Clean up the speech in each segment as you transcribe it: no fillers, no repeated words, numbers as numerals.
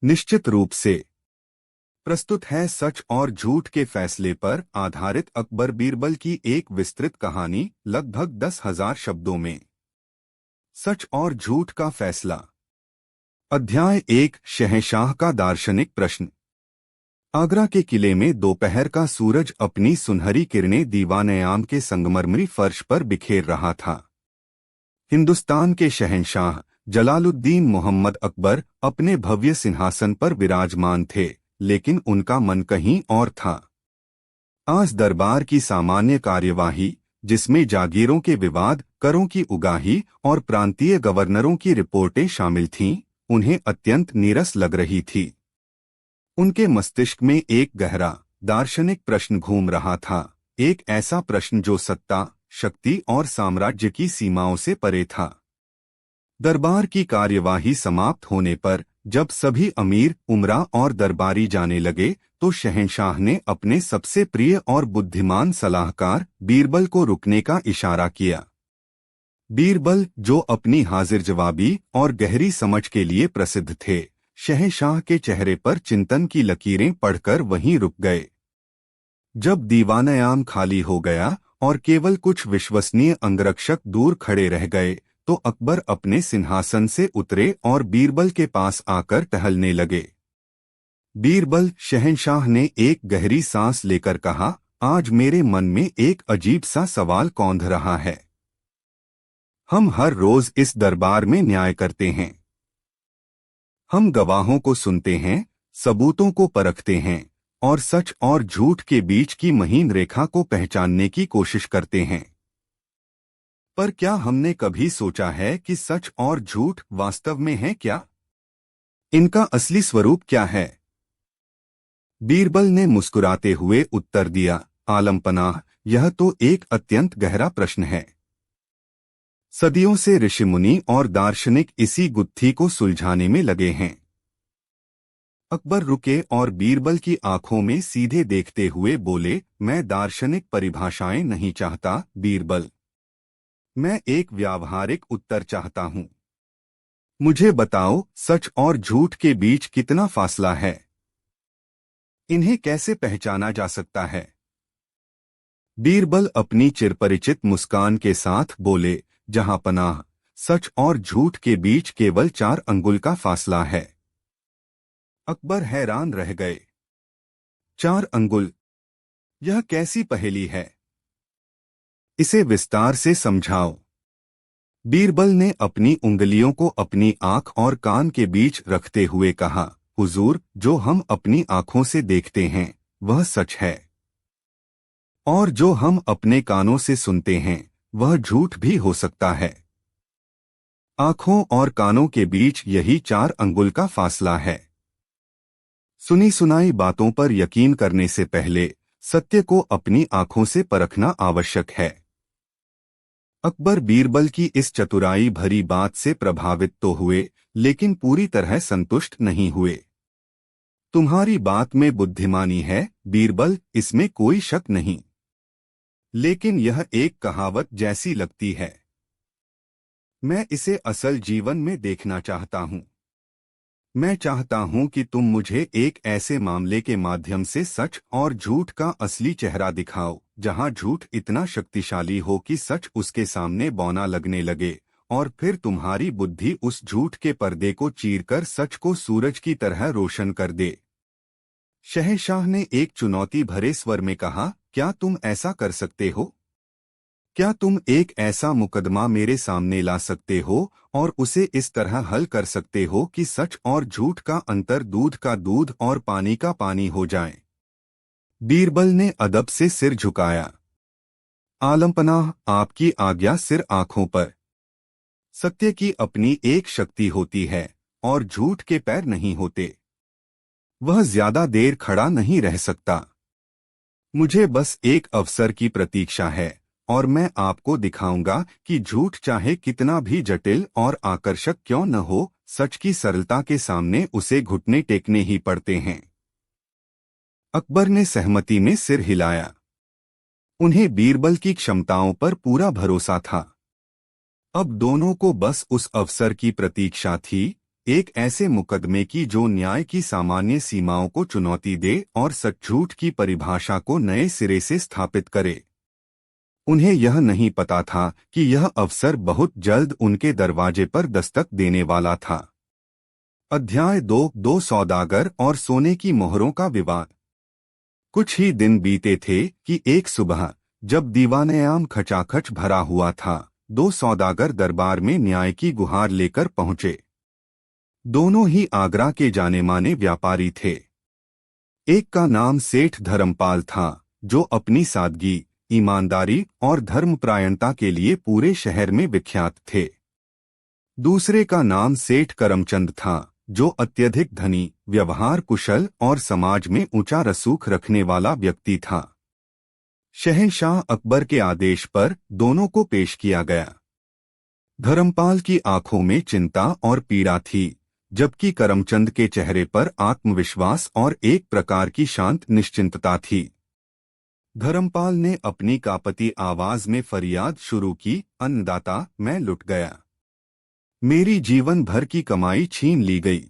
निश्चित रूप से। प्रस्तुत है सच और झूठ के फैसले पर आधारित अकबर बीरबल की एक विस्तृत कहानी, लगभग 10,000 शब्दों में। सच और झूठ का फैसला। अध्याय 1, शहंशाह का दार्शनिक प्रश्न। आगरा के किले में दोपहर का सूरज अपनी सुनहरी किरणें दीवान-ए-आम के संगमरमरी फर्श पर बिखेर रहा था। हिंदुस्तान के शहंशाह जलालुद्दीन मोहम्मद अकबर अपने भव्य सिंहासन पर विराजमान थे, लेकिन उनका मन कहीं और था। आज दरबार की सामान्य कार्यवाही, जिसमें जागीरों के विवाद, करों की उगाही और प्रांतीय गवर्नरों की रिपोर्टें शामिल थीं, उन्हें अत्यंत नीरस लग रही थी। उनके मस्तिष्क में एक गहरा, दार्शनिक प्रश्न घूम रहा था, एक ऐसा प्रश्न जो सत्ता, शक्ति और साम्राज्य की सीमाओं से परे था। दरबार की कार्यवाही समाप्त होने पर जब सभी अमीर, उमरा और दरबारी जाने लगे, तो शहंशाह ने अपने सबसे प्रिय और बुद्धिमान सलाहकार बीरबल को रुकने का इशारा किया। बीरबल, जो अपनी हाजिर जवाबी और गहरी समझ के लिए प्रसिद्ध थे, शहंशाह के चेहरे पर चिंतन की लकीरें पढ़कर वहीं रुक गए। जब दीवान-ए-आम खाली हो गया और केवल कुछ विश्वसनीय अंगरक्षक दूर खड़े रह गए, तो अकबर अपने सिंहासन से उतरे और बीरबल के पास आकर टहलने लगे। बीरबल, शहंशाह ने एक गहरी सांस लेकर कहा, आज मेरे मन में एक अजीब सा सवाल कौंध रहा है। हम हर रोज इस दरबार में न्याय करते हैं। हम गवाहों को सुनते हैं, सबूतों को परखते हैं और सच और झूठ के बीच की महीन रेखा को पहचानने की कोशिश करते हैं। पर क्या हमने कभी सोचा है कि सच और झूठ वास्तव में है क्या? इनका असली स्वरूप क्या है? बीरबल ने मुस्कुराते हुए उत्तर दिया, आलमपनाह, यह तो एक अत्यंत गहरा प्रश्न है। सदियों से ऋषिमुनि और दार्शनिक इसी गुत्थी को सुलझाने में लगे हैं। अकबर रुके और बीरबल की आंखों में सीधे देखते हुए बोले, मैं दार्शनिक परिभाषाएं नहीं चाहता, बीरबल। मैं एक व्यावहारिक उत्तर चाहता हूं। मुझे बताओ, सच और झूठ के बीच कितना फासला है? इन्हें कैसे पहचाना जा सकता है? बीरबल अपनी चिरपरिचित मुस्कान के साथ बोले, जहां पनाह, सच और झूठ के बीच केवल 4 अंगुल का फासला है। अकबर हैरान रह गए। 4 अंगुल? यह कैसी पहेली है? इसे विस्तार से समझाओ। बीरबल ने अपनी उंगलियों को अपनी आंख और कान के बीच रखते हुए कहा, हुजूर, जो हम अपनी आंखों से देखते हैं, वह सच है। और जो हम अपने कानों से सुनते हैं, वह झूठ भी हो सकता है। आंखों और कानों के बीच यही 4 अंगुल का फासला है। सुनी सुनाई बातों पर यकीन करने से पहले सत्य को अपनी आंखों से परखना आवश्यक है। अकबर बीरबल की इस चतुराई भरी बात से प्रभावित तो हुए, लेकिन पूरी तरह संतुष्ट नहीं हुए। तुम्हारी बात में बुद्धिमानी है, बीरबल, इसमें कोई शक नहीं। लेकिन यह एक कहावत जैसी लगती है। मैं इसे असल जीवन में देखना चाहता हूं। मैं चाहता हूं कि तुम मुझे एक ऐसे मामले के माध्यम से सच और झूठ का असली चेहरा दिखाओ, जहां झूठ इतना शक्तिशाली हो कि सच उसके सामने बौना लगने लगे, और फिर तुम्हारी बुद्धि उस झूठ के पर्दे को चीरकर सच को सूरज की तरह रोशन कर दे। शहंशाह ने एक चुनौती भरे स्वर में कहा, क्या तुम ऐसा कर सकते हो? क्या तुम एक ऐसा मुकदमा मेरे सामने ला सकते हो और उसे इस तरह हल कर सकते हो कि सच और झूठ का अंतर दूध का दूध और पानी का पानी हो जाए? बीरबल ने अदब से सिर झुकाया। आलमपनाह, आपकी आज्ञा, सिर आंखों पर। सत्य की अपनी एक शक्ति होती है और झूठ के पैर नहीं होते। वह ज्यादा देर खड़ा नहीं रह सकता। मुझे बस एक अवसर की प्रतीक्षा है, और मैं आपको दिखाऊंगा कि झूठ चाहे कितना भी जटिल और आकर्षक क्यों न हो, सच की सरलता के सामने उसे घुटने टेकने ही पड़ते हैं। अकबर ने सहमति में सिर हिलाया। उन्हें बीरबल की क्षमताओं पर पूरा भरोसा था। अब दोनों को बस उस अवसर की प्रतीक्षा थी, एक ऐसे मुकदमे की जो न्याय की सामान्य सीमाओं को चुनौती दे और सच झूठ की परिभाषा को नए सिरे से स्थापित करे। उन्हें यह नहीं पता था कि यह अवसर बहुत जल्द उनके दरवाजे पर दस्तक देने वाला था। अध्याय 2 सौदागर और सोने की मोहरों का विवाद। कुछ ही दिन बीते थे कि एक सुबह, जब दीवान-ए-आम खचाखच भरा हुआ था, दो सौदागर दरबार में न्याय की गुहार लेकर पहुंचे। दोनों ही आगरा के जाने-माने व्यापारी थे। एक का नाम सेठ धर्मपाल था, जो अपनी सादगी, ईमानदारी और धर्मपरायणता के लिए पूरे शहर में विख्यात थे। दूसरे का नाम सेठ करमचंद था, जो अत्यधिक धनी, व्यवहार कुशल और समाज में ऊंचा रसूख रखने वाला व्यक्ति था। शहंशाह अकबर के आदेश पर दोनों को पेश किया गया। धर्मपाल की आंखों में चिंता और पीड़ा थी, जबकि करमचंद के चेहरे पर आत्मविश्वास और एक प्रकार की शांत निश्चिंतता थी। धर्मपाल ने अपनी कांपती आवाज में फरियाद शुरू की, अन्नदाता, मैं लुट गया। मेरी जीवन भर की कमाई छीन ली गई।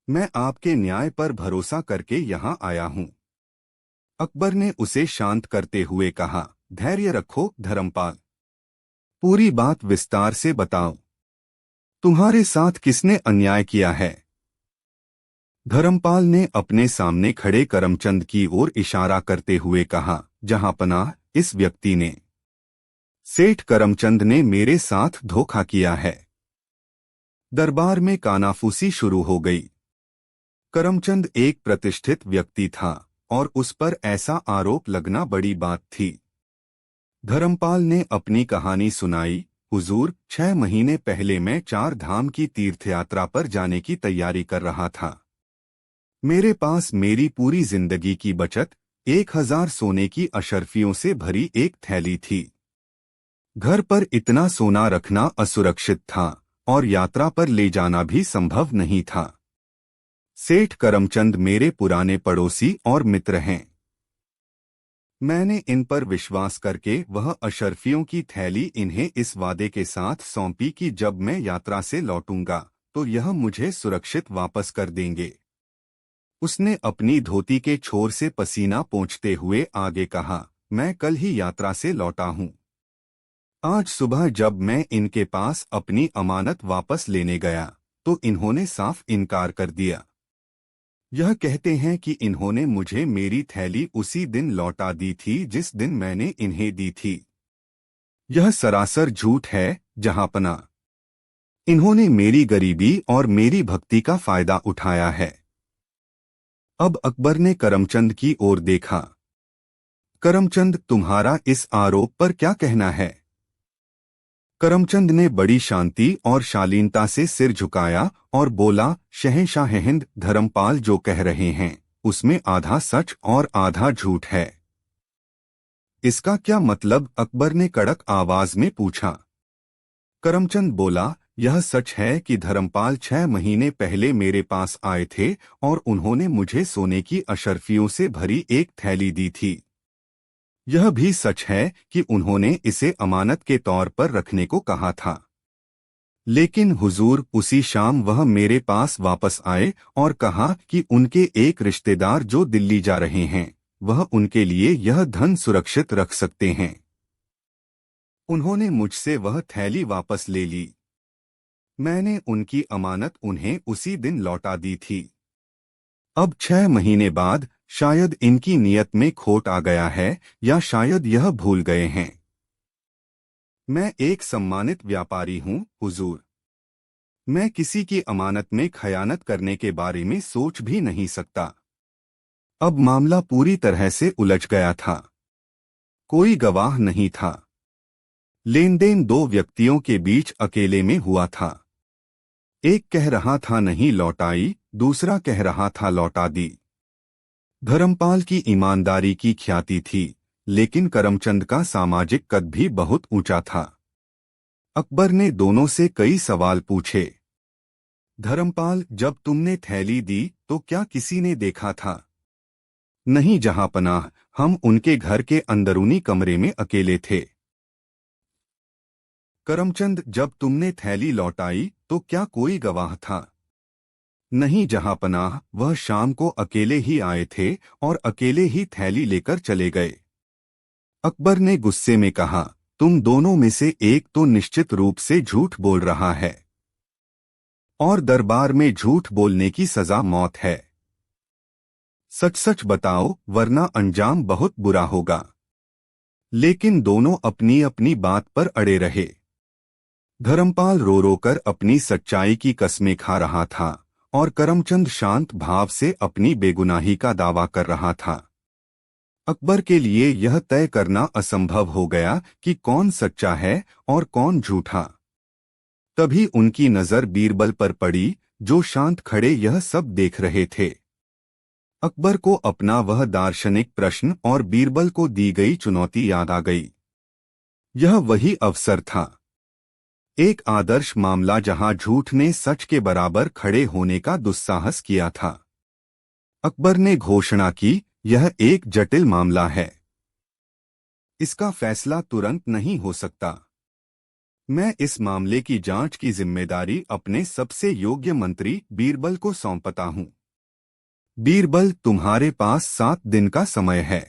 मैं आपके न्याय पर भरोसा करके यहाँ आया हूँ। अकबर ने उसे शांत करते हुए कहा, धैर्य रखो धर्मपाल। पूरी बात विस्तार से बताओ। तुम्हारे साथ किसने अन्याय किया है? धर्मपाल ने अपने सामने खड़े करमचंद की ओर इशारा करते हुए कहा, जहांपनाह, इस व्यक्ति ने। सेठ करमचंद ने मेरे साथ धोखा किया है। दरबार में कानाफूसी शुरू हो गई। करमचंद एक प्रतिष्ठित व्यक्ति था और उस पर ऐसा आरोप लगना बड़ी बात थी। धर्मपाल ने अपनी कहानी सुनाई, हुजूर, 6 महीने पहले मैं 4 धाम की तीर्थयात्रा पर जाने की तैयारी कर रहा था। मेरे पास मेरी पूरी जिंदगी की बचत 1000 सोने की अशर्फियों से भरी एक थैली थी। घर पर इतना सोना रखना असुरक्षित था और यात्रा पर ले जाना भी संभव नहीं था। सेठ करमचंद मेरे पुराने पड़ोसी और मित्र हैं। मैंने इन पर विश्वास करके वह अशर्फियों की थैली इन्हें इस वादे के साथ सौंपी कि जब मैं यात्रा से लौटूंगा तो यह मुझे सुरक्षित वापस कर देंगे। उसने अपनी धोती के छोर से पसीना पोंछते हुए आगे कहा, मैं कल ही यात्रा से लौटा हूँ। आज सुबह जब मैं इनके पास अपनी अमानत वापस लेने गया तो इन्होंने साफ इनकार कर दिया। यह कहते हैं कि इन्होंने मुझे मेरी थैली उसी दिन लौटा दी थी जिस दिन मैंने इन्हें दी थी। यह सरासर झूठ है जहांपना। इन्होंने मेरी गरीबी और मेरी भक्ति का फायदा उठाया है। अब अकबर ने करमचंद की ओर देखा। करमचंद, तुम्हारा इस आरोप पर क्या कहना है? करमचंद ने बड़ी शांति और शालीनता से सिर झुकाया और बोला, शहंशाह हिंद, धर्मपाल जो कह रहे हैं उसमें आधा सच और आधा झूठ है। इसका क्या मतलब? अकबर ने कड़क आवाज में पूछा। करमचंद बोला, यह सच है कि धर्मपाल 6 महीने पहले मेरे पास आए थे और उन्होंने मुझे सोने की अशर्फियों से भरी एक थैली दी थी। यह भी सच है कि उन्होंने इसे अमानत के तौर पर रखने को कहा था। लेकिन हुजूर, उसी शाम वह मेरे पास वापस आए और कहा कि उनके एक रिश्तेदार जो दिल्ली जा रहे हैं, वह उनके लिए यह धन सुरक्षित रख सकते हैं। उन्होंने मुझसे वह थैली वापस ले ली। मैंने उनकी अमानत उन्हें उसी दिन लौटा दी थी। अब 6 महीने बाद शायद इनकी नीयत में खोट आ गया है या शायद यह भूल गए हैं। मैं एक सम्मानित व्यापारी हूं हुजूर। मैं किसी की अमानत में खयानत करने के बारे में सोच भी नहीं सकता। अब मामला पूरी तरह से उलझ गया था। कोई गवाह नहीं था। लेन देन 2 व्यक्तियों के बीच अकेले में हुआ था। एक कह रहा था नहीं लौटाई, दूसरा कह रहा था लौटा दी। धर्मपाल की ईमानदारी की ख्याति थी, लेकिन करमचंद का सामाजिक कद भी बहुत ऊंचा था। अकबर ने दोनों से कई सवाल पूछे। धर्मपाल, जब तुमने थैली दी तो क्या किसी ने देखा था? नहीं जहांपनाह, हम उनके घर के अंदरूनी कमरे में अकेले थे। करमचंद, जब तुमने थैली लौटाई तो क्या कोई गवाह था? नहीं जहांपनाह, वह शाम को अकेले ही आए थे और अकेले ही थैली लेकर चले गए। अकबर ने गुस्से में कहा, तुम दोनों में से एक तो निश्चित रूप से झूठ बोल रहा है और दरबार में झूठ बोलने की सजा मौत है। सच सच बताओ, वरना अंजाम बहुत बुरा होगा। लेकिन दोनों अपनी अपनी बात पर अड़े रहे। धर्मपाल रो रो कर अपनी सच्चाई की कस्में खा रहा था और करमचंद शांत भाव से अपनी बेगुनाही का दावा कर रहा था। अकबर के लिए यह तय करना असंभव हो गया कि कौन सच्चा है और कौन झूठा। तभी उनकी नजर बीरबल पर पड़ी, जो शांत खड़े यह सब देख रहे थे। अकबर को अपना वह दार्शनिक प्रश्न और बीरबल को दी गई चुनौती याद आ गई। यह वही अवसर था, एक आदर्श मामला जहां झूठ ने सच के बराबर खड़े होने का दुस्साहस किया था। अकबर ने घोषणा की, यह एक जटिल मामला है। इसका फैसला तुरंत नहीं हो सकता। मैं इस मामले की जांच की जिम्मेदारी अपने सबसे योग्य मंत्री बीरबल को सौंपता हूं। बीरबल, तुम्हारे पास 7 दिन का समय है।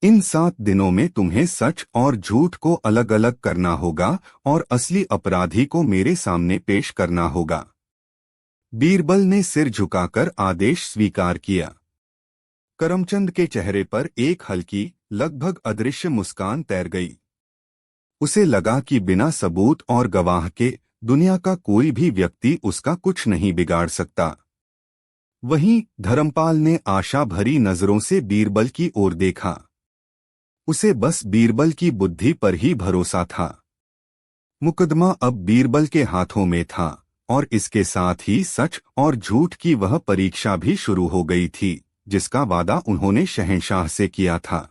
इन 7 दिनों में तुम्हें सच और झूठ को अलग अलग करना होगा और असली अपराधी को मेरे सामने पेश करना होगा। बीरबल ने सिर झुकाकर आदेश स्वीकार किया। करमचंद के चेहरे पर एक हल्की, लगभग अदृश्य मुस्कान तैर गई। उसे लगा कि बिना सबूत और गवाह के दुनिया का कोई भी व्यक्ति उसका कुछ नहीं बिगाड़ सकता। वहीं धर्मपाल ने आशा भरी नजरों से बीरबल की ओर देखा। उसे बस बीरबल की बुद्धि पर ही भरोसा था। मुकदमा अब बीरबल के हाथों में था और इसके साथ ही सच और झूठ की वह परीक्षा भी शुरू हो गई थी, जिसका वादा उन्होंने शहंशाह से किया था।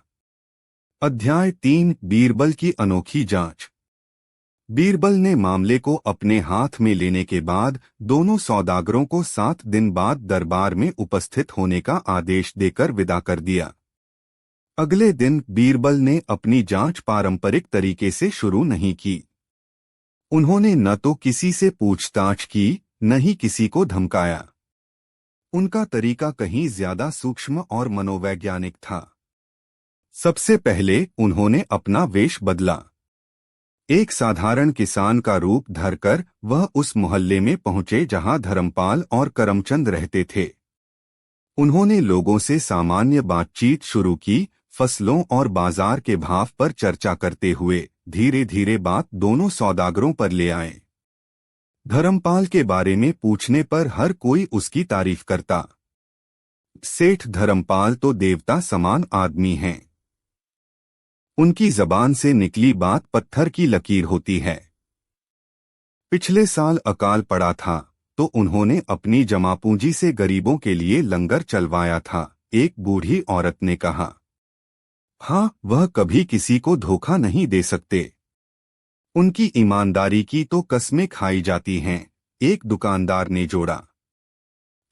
अध्याय 3, बीरबल की अनोखी जांच। बीरबल ने मामले को अपने हाथ में लेने के बाद दोनों सौदागरों को 7 दिन बाद दरबार में उपस्थित होने का आदेश देकर विदा कर दिया। अगले दिन बीरबल ने अपनी जांच पारंपरिक तरीके से शुरू नहीं की। उन्होंने न तो किसी से पूछताछ की, न ही किसी को धमकाया। उनका तरीका कहीं ज्यादा सूक्ष्म और मनोवैज्ञानिक था। सबसे पहले उन्होंने अपना वेश बदला। एक साधारण किसान का रूप धरकर वह उस मोहल्ले में पहुंचे जहां धर्मपाल और करमचंद रहते थे। उन्होंने लोगों से सामान्य बातचीत शुरू की, फसलों और बाजार के भाव पर चर्चा करते हुए धीरे धीरे बात दोनों सौदागरों पर ले आए। धर्मपाल के बारे में पूछने पर हर कोई उसकी तारीफ करता। सेठ धर्मपाल तो देवता समान आदमी हैं। उनकी जबान से निकली बात पत्थर की लकीर होती है। पिछले साल अकाल पड़ा था तो उन्होंने अपनी जमापूंजी से गरीबों के लिए लंगर चलवाया था, एक बूढ़ी औरत ने कहा। हाँ, वह कभी किसी को धोखा नहीं दे सकते। उनकी ईमानदारी की तो कस्में खाई जाती हैं, एक दुकानदार ने जोड़ा।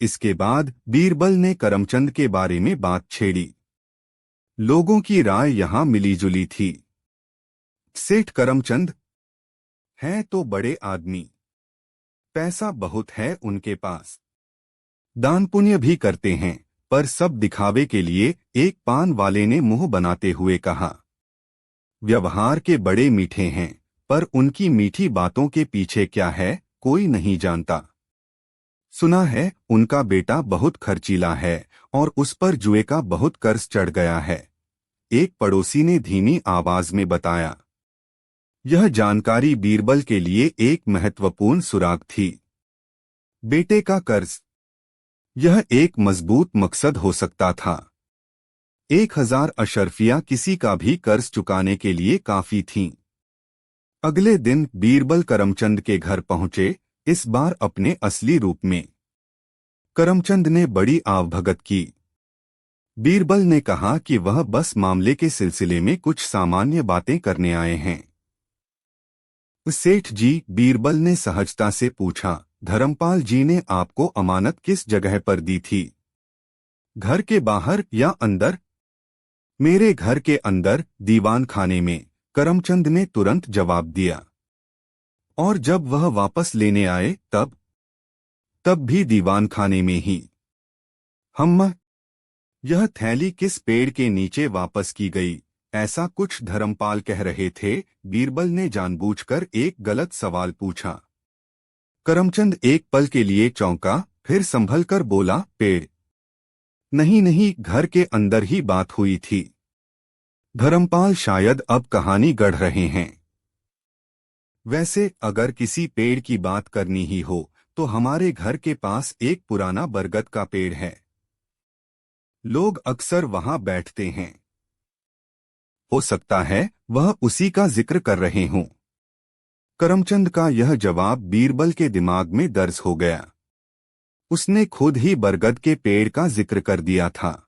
इसके बाद बीरबल ने करमचंद के बारे में बात छेड़ी। लोगों की राय यहां मिलीजुली थी। सेठ करमचंद हैं तो बड़े आदमी, पैसा बहुत है उनके पास, दान पुण्य भी करते हैं, पर सब दिखावे के लिए, एक पान वाले ने मुंह बनाते हुए कहा। व्यवहार के बड़े मीठे हैं, पर उनकी मीठी बातों के पीछे क्या है कोई नहीं जानता। सुना है उनका बेटा बहुत खर्चीला है और उस पर जुए का बहुत कर्ज चढ़ गया है, एक पड़ोसी ने धीमी आवाज में बताया। यह जानकारी बीरबल के लिए एक महत्वपूर्ण सुराग थी। बेटे का कर्ज, यह एक मजबूत मकसद हो सकता था। 1000 अशर्फियां किसी का भी कर्ज चुकाने के लिए काफी थीं। अगले दिन बीरबल करमचंद के घर पहुंचे, इस बार अपने असली रूप में। करमचंद ने बड़ी आवभगत की। बीरबल ने कहा कि वह बस मामले के सिलसिले में कुछ सामान्य बातें करने आए हैं। सेठ जी, बीरबल ने सहजता से पूछा, धर्मपाल जी ने आपको अमानत किस जगह पर दी थी? घर के बाहर या अंदर? मेरे घर के अंदर, दीवान खाने में, करमचंद ने तुरंत जवाब दिया। और जब वह वापस लेने आए तब? तब भी दीवान खाने में ही। हम यह थैली किस पेड़ के नीचे वापस की गई, ऐसा कुछ धर्मपाल कह रहे थे। बीरबल ने जानबूझकर एक गलत सवाल पूछा। करमचंद एक पल के लिए चौंका, फिर संभल कर बोला, पेड़ नहीं नहीं, घर के अंदर ही बात हुई थी। धर्मपाल शायद अब कहानी गढ़ रहे हैं। वैसे अगर किसी पेड़ की बात करनी ही हो तो हमारे घर के पास एक पुराना बरगद का पेड़ है। लोग अक्सर वहां बैठते हैं। हो सकता है वह उसी का जिक्र कर रहे हों। करमचंद का यह जवाब बीरबल के दिमाग में दर्ज हो गया। उसने खुद ही बरगद के पेड़ का जिक्र कर दिया था।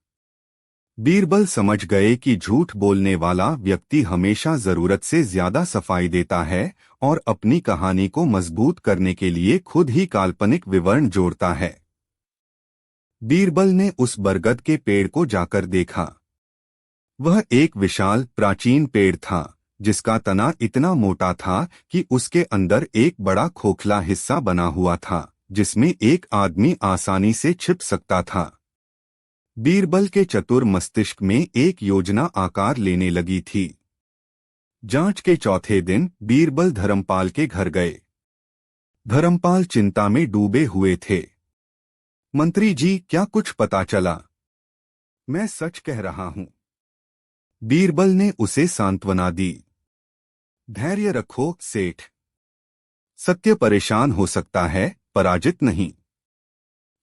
बीरबल समझ गए कि झूठ बोलने वाला व्यक्ति हमेशा जरूरत से ज्यादा सफाई देता है और अपनी कहानी को मजबूत करने के लिए खुद ही काल्पनिक विवरण जोड़ता है। बीरबल ने उस बरगद के पेड़ को जाकर देखा। वह एक विशाल प्राचीन पेड़ था जिसका तना इतना मोटा था कि उसके अंदर एक बड़ा खोखला हिस्सा बना हुआ था जिसमें एक आदमी आसानी से छिप सकता था। बीरबल के चतुर मस्तिष्क में एक योजना आकार लेने लगी थी। जांच के चौथे दिन बीरबल धर्मपाल के घर गए। धर्मपाल चिंता में डूबे हुए थे। मंत्री जी, क्या कुछ पता चला? मैं सच कह रहा हूं। बीरबल ने उसे सांत्वना दी। धैर्य रखो सेठ। सत्य परेशान हो सकता है, पराजित नहीं।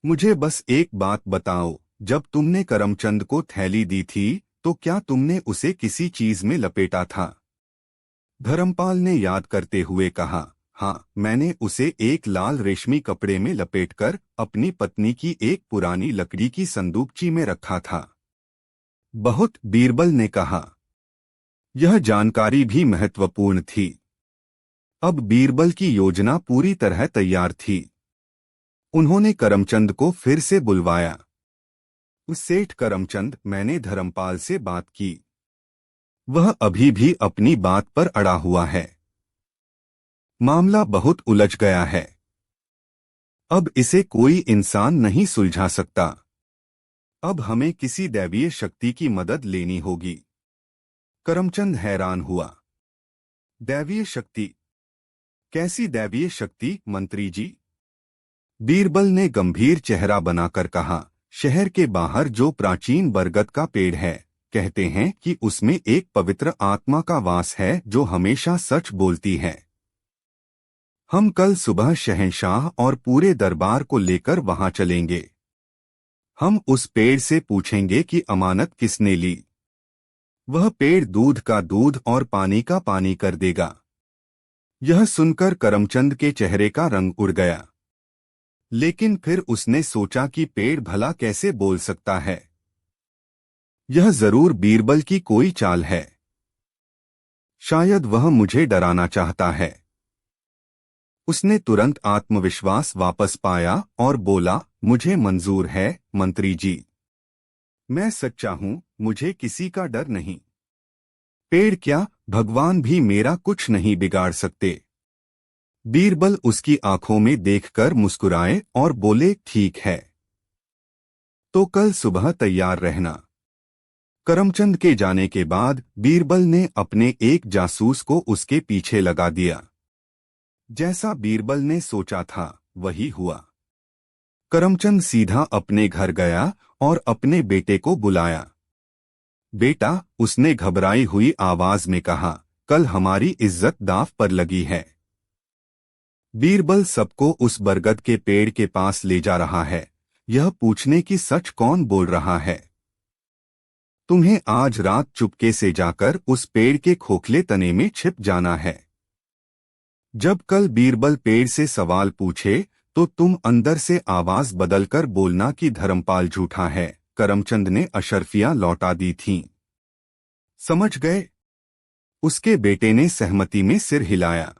मुझे बस एक बात बताओ, जब तुमने करमचंद को थैली दी थी तो क्या तुमने उसे किसी चीज में लपेटा था? धर्मपाल ने याद करते हुए कहा, हाँ, मैंने उसे एक लाल रेशमी कपड़े में लपेटकर अपनी पत्नी की एक पुरानी लकड़ी की संदूकची में रखा था। बहुत, बीरबल ने कहा। यह जानकारी भी महत्वपूर्ण थी। अब बीरबल की योजना पूरी तरह तैयार थी। उन्होंने करमचंद को फिर से बुलवाया। सेठ करमचंद, मैंने धर्मपाल से बात की। वह अभी भी अपनी बात पर अड़ा हुआ है। मामला बहुत उलझ गया है। अब इसे कोई इंसान नहीं सुलझा सकता। अब हमें किसी दैवीय शक्ति की मदद लेनी होगी। करमचंद हैरान हुआ। दैवीय शक्ति? कैसी दैवीय शक्ति मंत्री जी? बीरबल ने गंभीर चेहरा बनाकर कहा, शहर के बाहर जो प्राचीन बरगद का पेड़ है, कहते हैं कि उसमें एक पवित्र आत्मा का वास है जो हमेशा सच बोलती है। हम कल सुबह शहंशाह और पूरे दरबार को लेकर वहां चलेंगे। हम उस पेड़ से पूछेंगे कि अमानत किसने ली। वह पेड़ दूध का दूध और पानी का पानी कर देगा। यह सुनकर करमचंद के चेहरे का रंग उड़ गया। लेकिन फिर उसने सोचा कि पेड़ भला कैसे बोल सकता है। यह जरूर बीरबल की कोई चाल है। शायद वह मुझे डराना चाहता है। उसने तुरंत आत्मविश्वास वापस पाया और बोला, मुझे मंजूर है मंत्री जी। मैं सच्चा हूं, मुझे किसी का डर नहीं। पेड़ क्या, भगवान भी मेरा कुछ नहीं बिगाड़ सकते। बीरबल उसकी आंखों में देखकर मुस्कुराए और बोले, ठीक है, तो कल सुबह तैयार रहना। करमचंद के जाने के बाद बीरबल ने अपने एक जासूस को उसके पीछे लगा दिया। जैसा बीरबल ने सोचा था वही हुआ। करमचंद सीधा अपने घर गया और अपने बेटे को बुलाया। बेटा, उसने घबराई हुई आवाज में कहा, कल हमारी इज्जत दांव पर लगी है। बीरबल सबको उस बरगद के पेड़ के पास ले जा रहा है, यह पूछने की सच कौन बोल रहा है। तुम्हें आज रात चुपके से जाकर उस पेड़ के खोखले तने में छिप जाना है। जब कल बीरबल पेड़ से सवाल पूछे तो तुम अंदर से आवाज बदलकर बोलना कि धर्मपाल झूठा है। करमचंद ने अशर्फियां लौटा दी थीं। समझ गए? उसके बेटे ने सहमति में सिर हिलाया।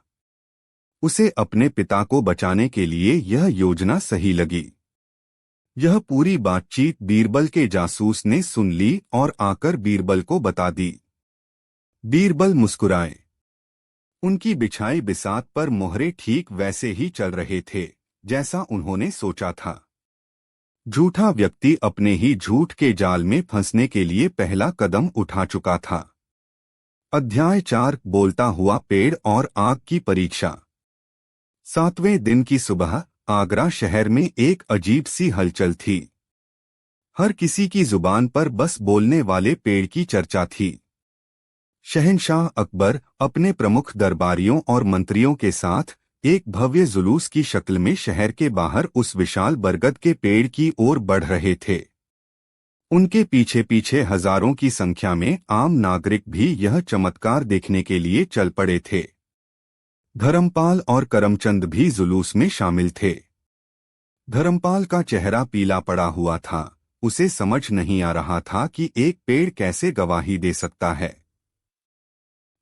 उसे अपने पिता को बचाने के लिए यह योजना सही लगी। यह पूरी बातचीत बीरबल के जासूस ने सुन ली और आकर बीरबल को बता दी। बीरबल मुस्कुराए। उनकी बिछाई बिसात पर मोहरे ठीक वैसे ही चल रहे थे जैसा उन्होंने सोचा था। झूठा व्यक्ति अपने ही झूठ के जाल में फंसने के लिए पहला कदम उठा चुका था। अध्याय 4 बोलता हुआ पेड़ और आग की परीक्षा। 7वें दिन की सुबह आगरा शहर में एक अजीब सी हलचल थी। हर किसी की जुबान पर बस बोलने वाले पेड़ की चर्चा थी। शहंशाह अकबर अपने प्रमुख दरबारियों और मंत्रियों के साथ एक भव्य जुलूस की शक्ल में शहर के बाहर उस विशाल बरगद के पेड़ की ओर बढ़ रहे थे। उनके पीछे पीछे हजारों की संख्या में आम नागरिक भी यह चमत्कार देखने के लिए चल पड़े थे। धर्मपाल और करमचंद भी जुलूस में शामिल थे। धर्मपाल का चेहरा पीला पड़ा हुआ था। उसे समझ नहीं आ रहा था कि एक पेड़ कैसे गवाही दे सकता है।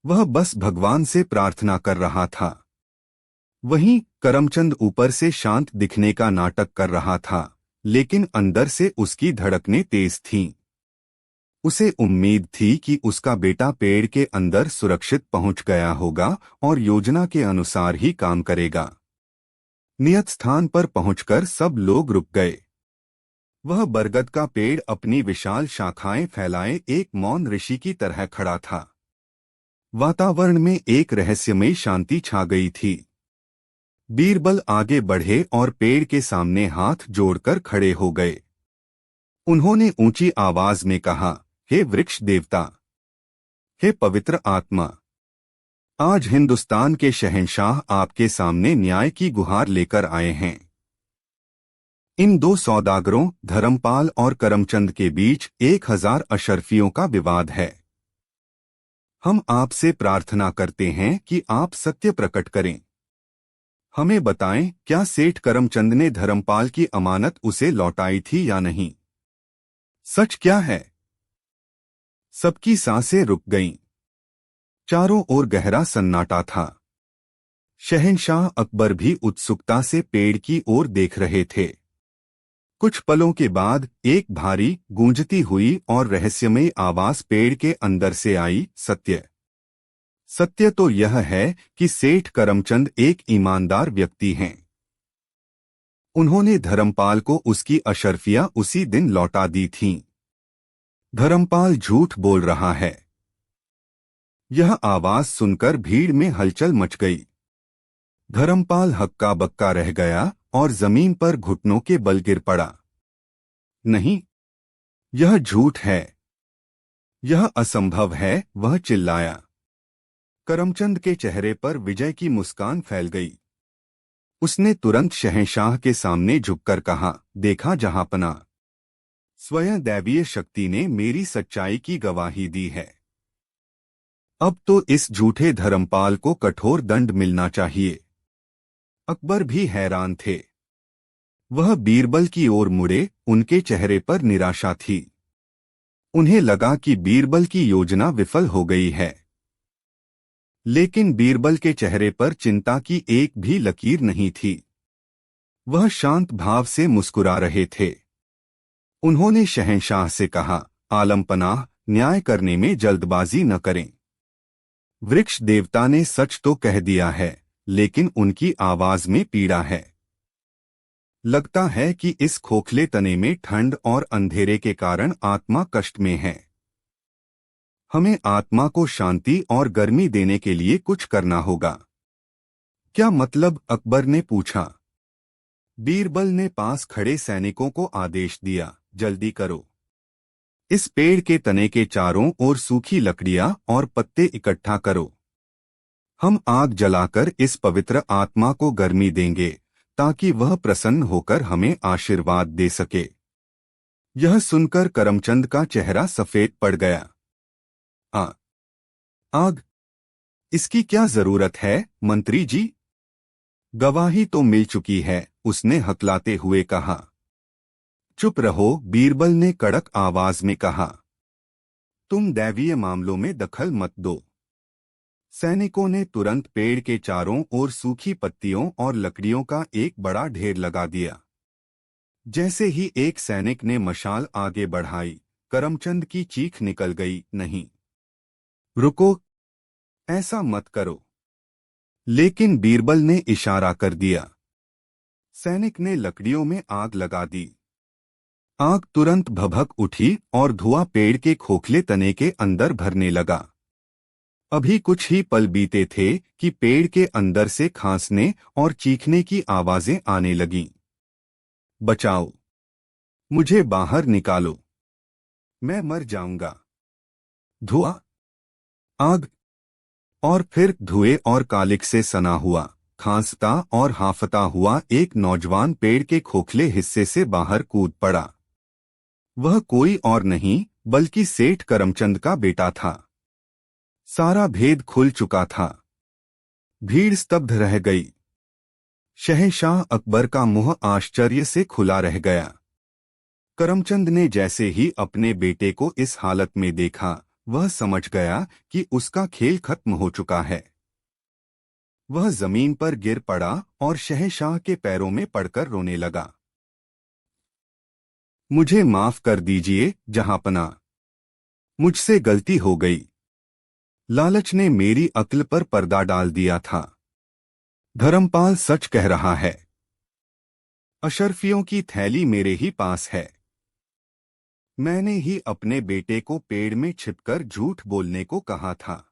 वह बस भगवान से प्रार्थना कर रहा था। वहीं करमचंद ऊपर से शांत दिखने का नाटक कर रहा था, लेकिन अंदर से उसकी धड़कनें तेज थीं। उसे उम्मीद थी कि उसका बेटा पेड़ के अंदर सुरक्षित पहुंच गया होगा और योजना के अनुसार ही काम करेगा। नियत स्थान पर पहुंचकर सब लोग रुक गए। वह बरगद का पेड़ अपनी विशाल शाखाएं फैलाए एक मौन ऋषि की तरह खड़ा था। वातावरण में एक रहस्यमयी शांति छा गई थी। बीरबल आगे बढ़े और पेड़ के सामने हाथ जोड़कर खड़े हो गए। उन्होंने ऊंची आवाज में कहा, हे वृक्ष देवता, हे पवित्र आत्मा, आज हिंदुस्तान के शहंशाह आपके सामने न्याय की गुहार लेकर आए हैं। इन दो सौदागरों धर्मपाल और करमचंद के बीच 1000 अशरफियों का विवाद है। हम आपसे प्रार्थना करते हैं कि आप सत्य प्रकट करें। हमें बताएं, क्या सेठ करमचंद ने धर्मपाल की अमानत उसे लौटाई थी या नहीं? सच क्या है? सबकी सांसें रुक गईं। चारों ओर गहरा सन्नाटा था। शहंशाह अकबर भी उत्सुकता से पेड़ की ओर देख रहे थे। कुछ पलों के बाद एक भारी, गूंजती हुई और रहस्यमयी आवाज पेड़ के अंदर से आई, सत्य। सत्य तो यह है कि सेठ करमचंद एक ईमानदार व्यक्ति हैं। उन्होंने धर्मपाल को उसकी अशर्फियां उसी दिन लौटा दी थीं। धर्मपाल झूठ बोल रहा है। यह आवाज सुनकर भीड़ में हलचल मच गई। धर्मपाल हक्का बक्का रह गया और जमीन पर घुटनों के बल गिर पड़ा। नहीं, यह झूठ है, यह असंभव है, वह चिल्लाया। करमचंद के चेहरे पर विजय की मुस्कान फैल गई। उसने तुरंत शहंशाह के सामने झुककर कहा, देखा जहांपना, स्वयं दैवीय शक्ति ने मेरी सच्चाई की गवाही दी है। अब तो इस झूठे धर्मपाल को कठोर दंड मिलना चाहिए। अकबर भी हैरान थे। वह बीरबल की ओर मुड़े, उनके चेहरे पर निराशा थी। उन्हें लगा कि बीरबल की योजना विफल हो गई है। लेकिन बीरबल के चेहरे पर चिंता की एक भी लकीर नहीं थी। वह शांत भाव से मुस्कुरा रहे थे। उन्होंने शहंशाह से कहा, आलमपनाह, न्याय करने में जल्दबाजी न करें। वृक्ष देवता ने सच तो कह दिया है, लेकिन उनकी आवाज में पीड़ा है। लगता है कि इस खोखले तने में ठंड और अंधेरे के कारण आत्मा कष्ट में है। हमें आत्मा को शांति और गर्मी देने के लिए कुछ करना होगा। क्या मतलब? अकबर ने पूछा। बीरबल ने पास खड़े सैनिकों को आदेश दिया, जल्दी करो। इस पेड़ के तने के चारों ओर सूखी लकड़ियां और पत्ते इकट्ठा करो। हम आग जलाकर इस पवित्र आत्मा को गर्मी देंगे, ताकि वह प्रसन्न होकर हमें आशीर्वाद दे सके। यह सुनकर करमचंद का चेहरा सफेद पड़ गया। आग? इसकी क्या जरूरत है, मंत्री जी? गवाही तो मिल चुकी है, उसने हकलाते हुए कहा। चुप रहो, बीरबल ने कड़क आवाज में कहा। तुम दैवीय मामलों में दखल मत दो। सैनिकों ने तुरंत पेड़ के चारों ओर सूखी पत्तियों और लकड़ियों का एक बड़ा ढेर लगा दिया। जैसे ही एक सैनिक ने मशाल आगे बढ़ाई, करमचंद की चीख निकल गई, नहीं, रुको, ऐसा मत करो। लेकिन बीरबल ने इशारा कर दिया। सैनिक ने लकड़ियों में आग लगा दी। आग तुरंत भभक उठी और धुआं पेड़ के खोखले तने के अंदर भरने लगा। अभी कुछ ही पल बीते थे कि पेड़ के अंदर से खांसने और चीखने की आवाजें आने लगीं। बचाओ! मुझे बाहर निकालो! मैं मर जाऊंगा! धुआं, आग और फिर धुएं और कालिक से सना हुआ, खांसता और हांफता हुआ एक नौजवान पेड़ के खोखले हिस्से से बाहर कूद पड़ा। वह कोई और नहीं बल्कि सेठ करमचंद का बेटा था। सारा भेद खुल चुका था। भीड़ स्तब्ध रह गई। शहंशाह अकबर का मुंह आश्चर्य से खुला रह गया। करमचंद ने जैसे ही अपने बेटे को इस हालत में देखा, वह समझ गया कि उसका खेल खत्म हो चुका है। वह जमीन पर गिर पड़ा और शहंशाह के पैरों में पड़कर रोने लगा। मुझे माफ कर दीजिए जहांपनाह, मुझसे गलती हो गई। लालच ने मेरी अक्ल पर पर्दा डाल दिया था। धर्मपाल सच कह रहा है। अशर्फियों की थैली मेरे ही पास है। मैंने ही अपने बेटे को पेड़ में छिपकर झूठ बोलने को कहा था।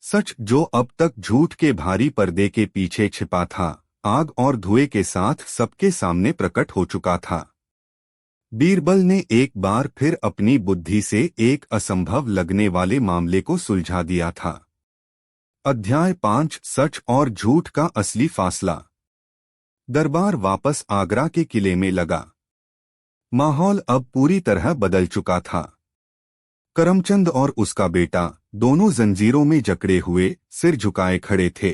सच जो अब तक झूठ के भारी पर्दे के पीछे छिपा था, आग और धुएं के साथ सबके सामने प्रकट हो चुका था। बीरबल ने एक बार फिर अपनी बुद्धि से एक असंभव लगने वाले मामले को सुलझा दिया था। अध्याय 5 सच और झूठ का असली फासला। दरबार वापस आगरा के किले में लगा। माहौल अब पूरी तरह बदल चुका था। करमचंद और उसका बेटा दोनों जंजीरों में जकड़े हुए सिर झुकाए खड़े थे।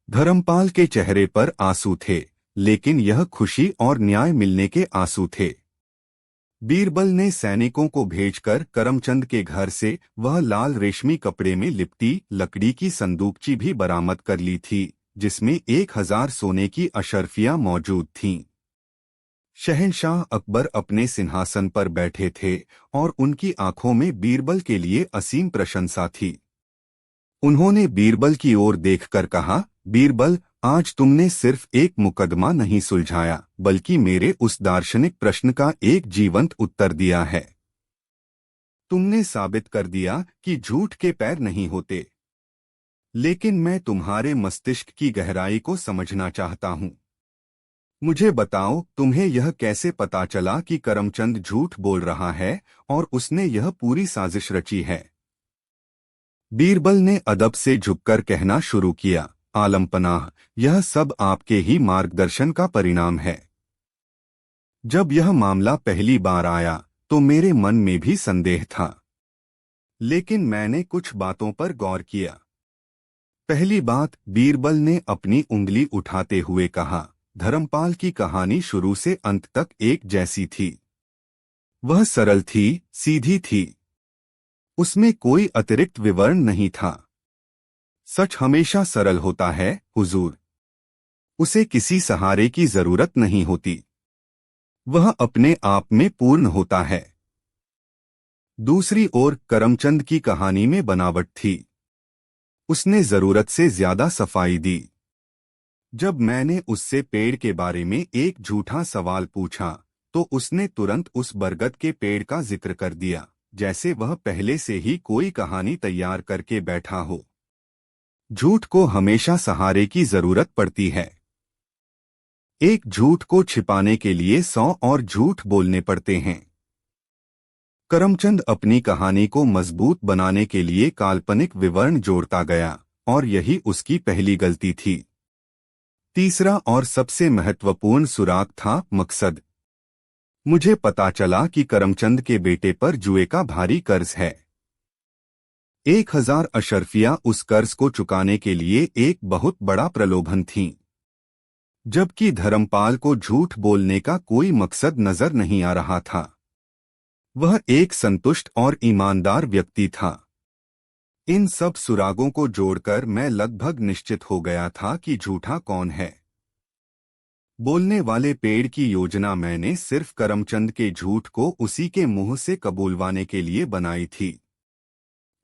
धर्मपाल के चेहरे पर आंसू थे, लेकिन यह खुशी और न्याय मिलने के आंसू थे। बीरबल ने सैनिकों को भेजकर करमचंद के घर से वह लाल रेशमी कपड़े में लिपटी लकड़ी की संदूकची भी बरामद कर ली थी, जिसमें 1000 सोने की अशर्फियां मौजूद थीं। शहंशाह अकबर अपने सिंहासन पर बैठे थे और उनकी आंखों में बीरबल के लिए असीम प्रशंसा थी। उन्होंने बीरबल की ओर देखकर कहा, बीरबल, आज तुमने सिर्फ एक मुकदमा नहीं सुलझाया, बल्कि मेरे उस दार्शनिक प्रश्न का एक जीवंत उत्तर दिया है। तुमने साबित कर दिया कि झूठ के पैर नहीं होते। लेकिन मैं तुम्हारे मस्तिष्क की गहराई को समझना चाहता हूं। मुझे बताओ, तुम्हें यह कैसे पता चला कि करमचंद झूठ बोल रहा है और उसने यह पूरी साजिश रची है? बीरबल ने अदब से झुककर कहना शुरू किया, आलमपनाह, यह सब आपके ही मार्गदर्शन का परिणाम है। जब यह मामला पहली बार आया तो मेरे मन में भी संदेह था, लेकिन मैंने कुछ बातों पर गौर किया। पहली बात, बीरबल ने अपनी उंगली उठाते हुए कहा, धर्मपाल की कहानी शुरू से अंत तक एक जैसी थी। वह सरल थी, सीधी थी। उसमें कोई अतिरिक्त विवरण नहीं था। सच हमेशा सरल होता है, हुजूर। उसे किसी सहारे की जरूरत नहीं होती। वह अपने आप में पूर्ण होता है। दूसरी ओर करमचंद की कहानी में बनावट थी। उसने जरूरत से ज्यादा सफाई दी। जब मैंने उससे पेड़ के बारे में एक झूठा सवाल पूछा, तो उसने तुरंत उस बरगद के पेड़ का जिक्र कर दिया, जैसे वह पहले से ही कोई कहानी तैयार करके बैठा हो। झूठ को हमेशा सहारे की जरूरत पड़ती है। एक झूठ को छिपाने के लिए 100 और झूठ बोलने पड़ते हैं। करमचंद अपनी कहानी को मजबूत बनाने के लिए काल्पनिक विवरण जोड़ता गया, और यही उसकी पहली गलती थी। तीसरा और सबसे महत्वपूर्ण सुराग था मकसद। मुझे पता चला कि करमचंद के बेटे पर जुए का भारी कर्ज है। 1000 अशर्फियां उस कर्ज को चुकाने के लिए एक बहुत बड़ा प्रलोभन थीं। जबकि धर्मपाल को झूठ बोलने का कोई मकसद नजर नहीं आ रहा था। वह एक संतुष्ट और ईमानदार व्यक्ति था। इन सब सुरागों को जोड़कर मैं लगभग निश्चित हो गया था कि झूठा कौन है। बोलने वाले पेड़ की योजना मैंने सिर्फ करमचंद के झूठ को उसी के मुंह से कबूलवाने के लिए बनाई थी।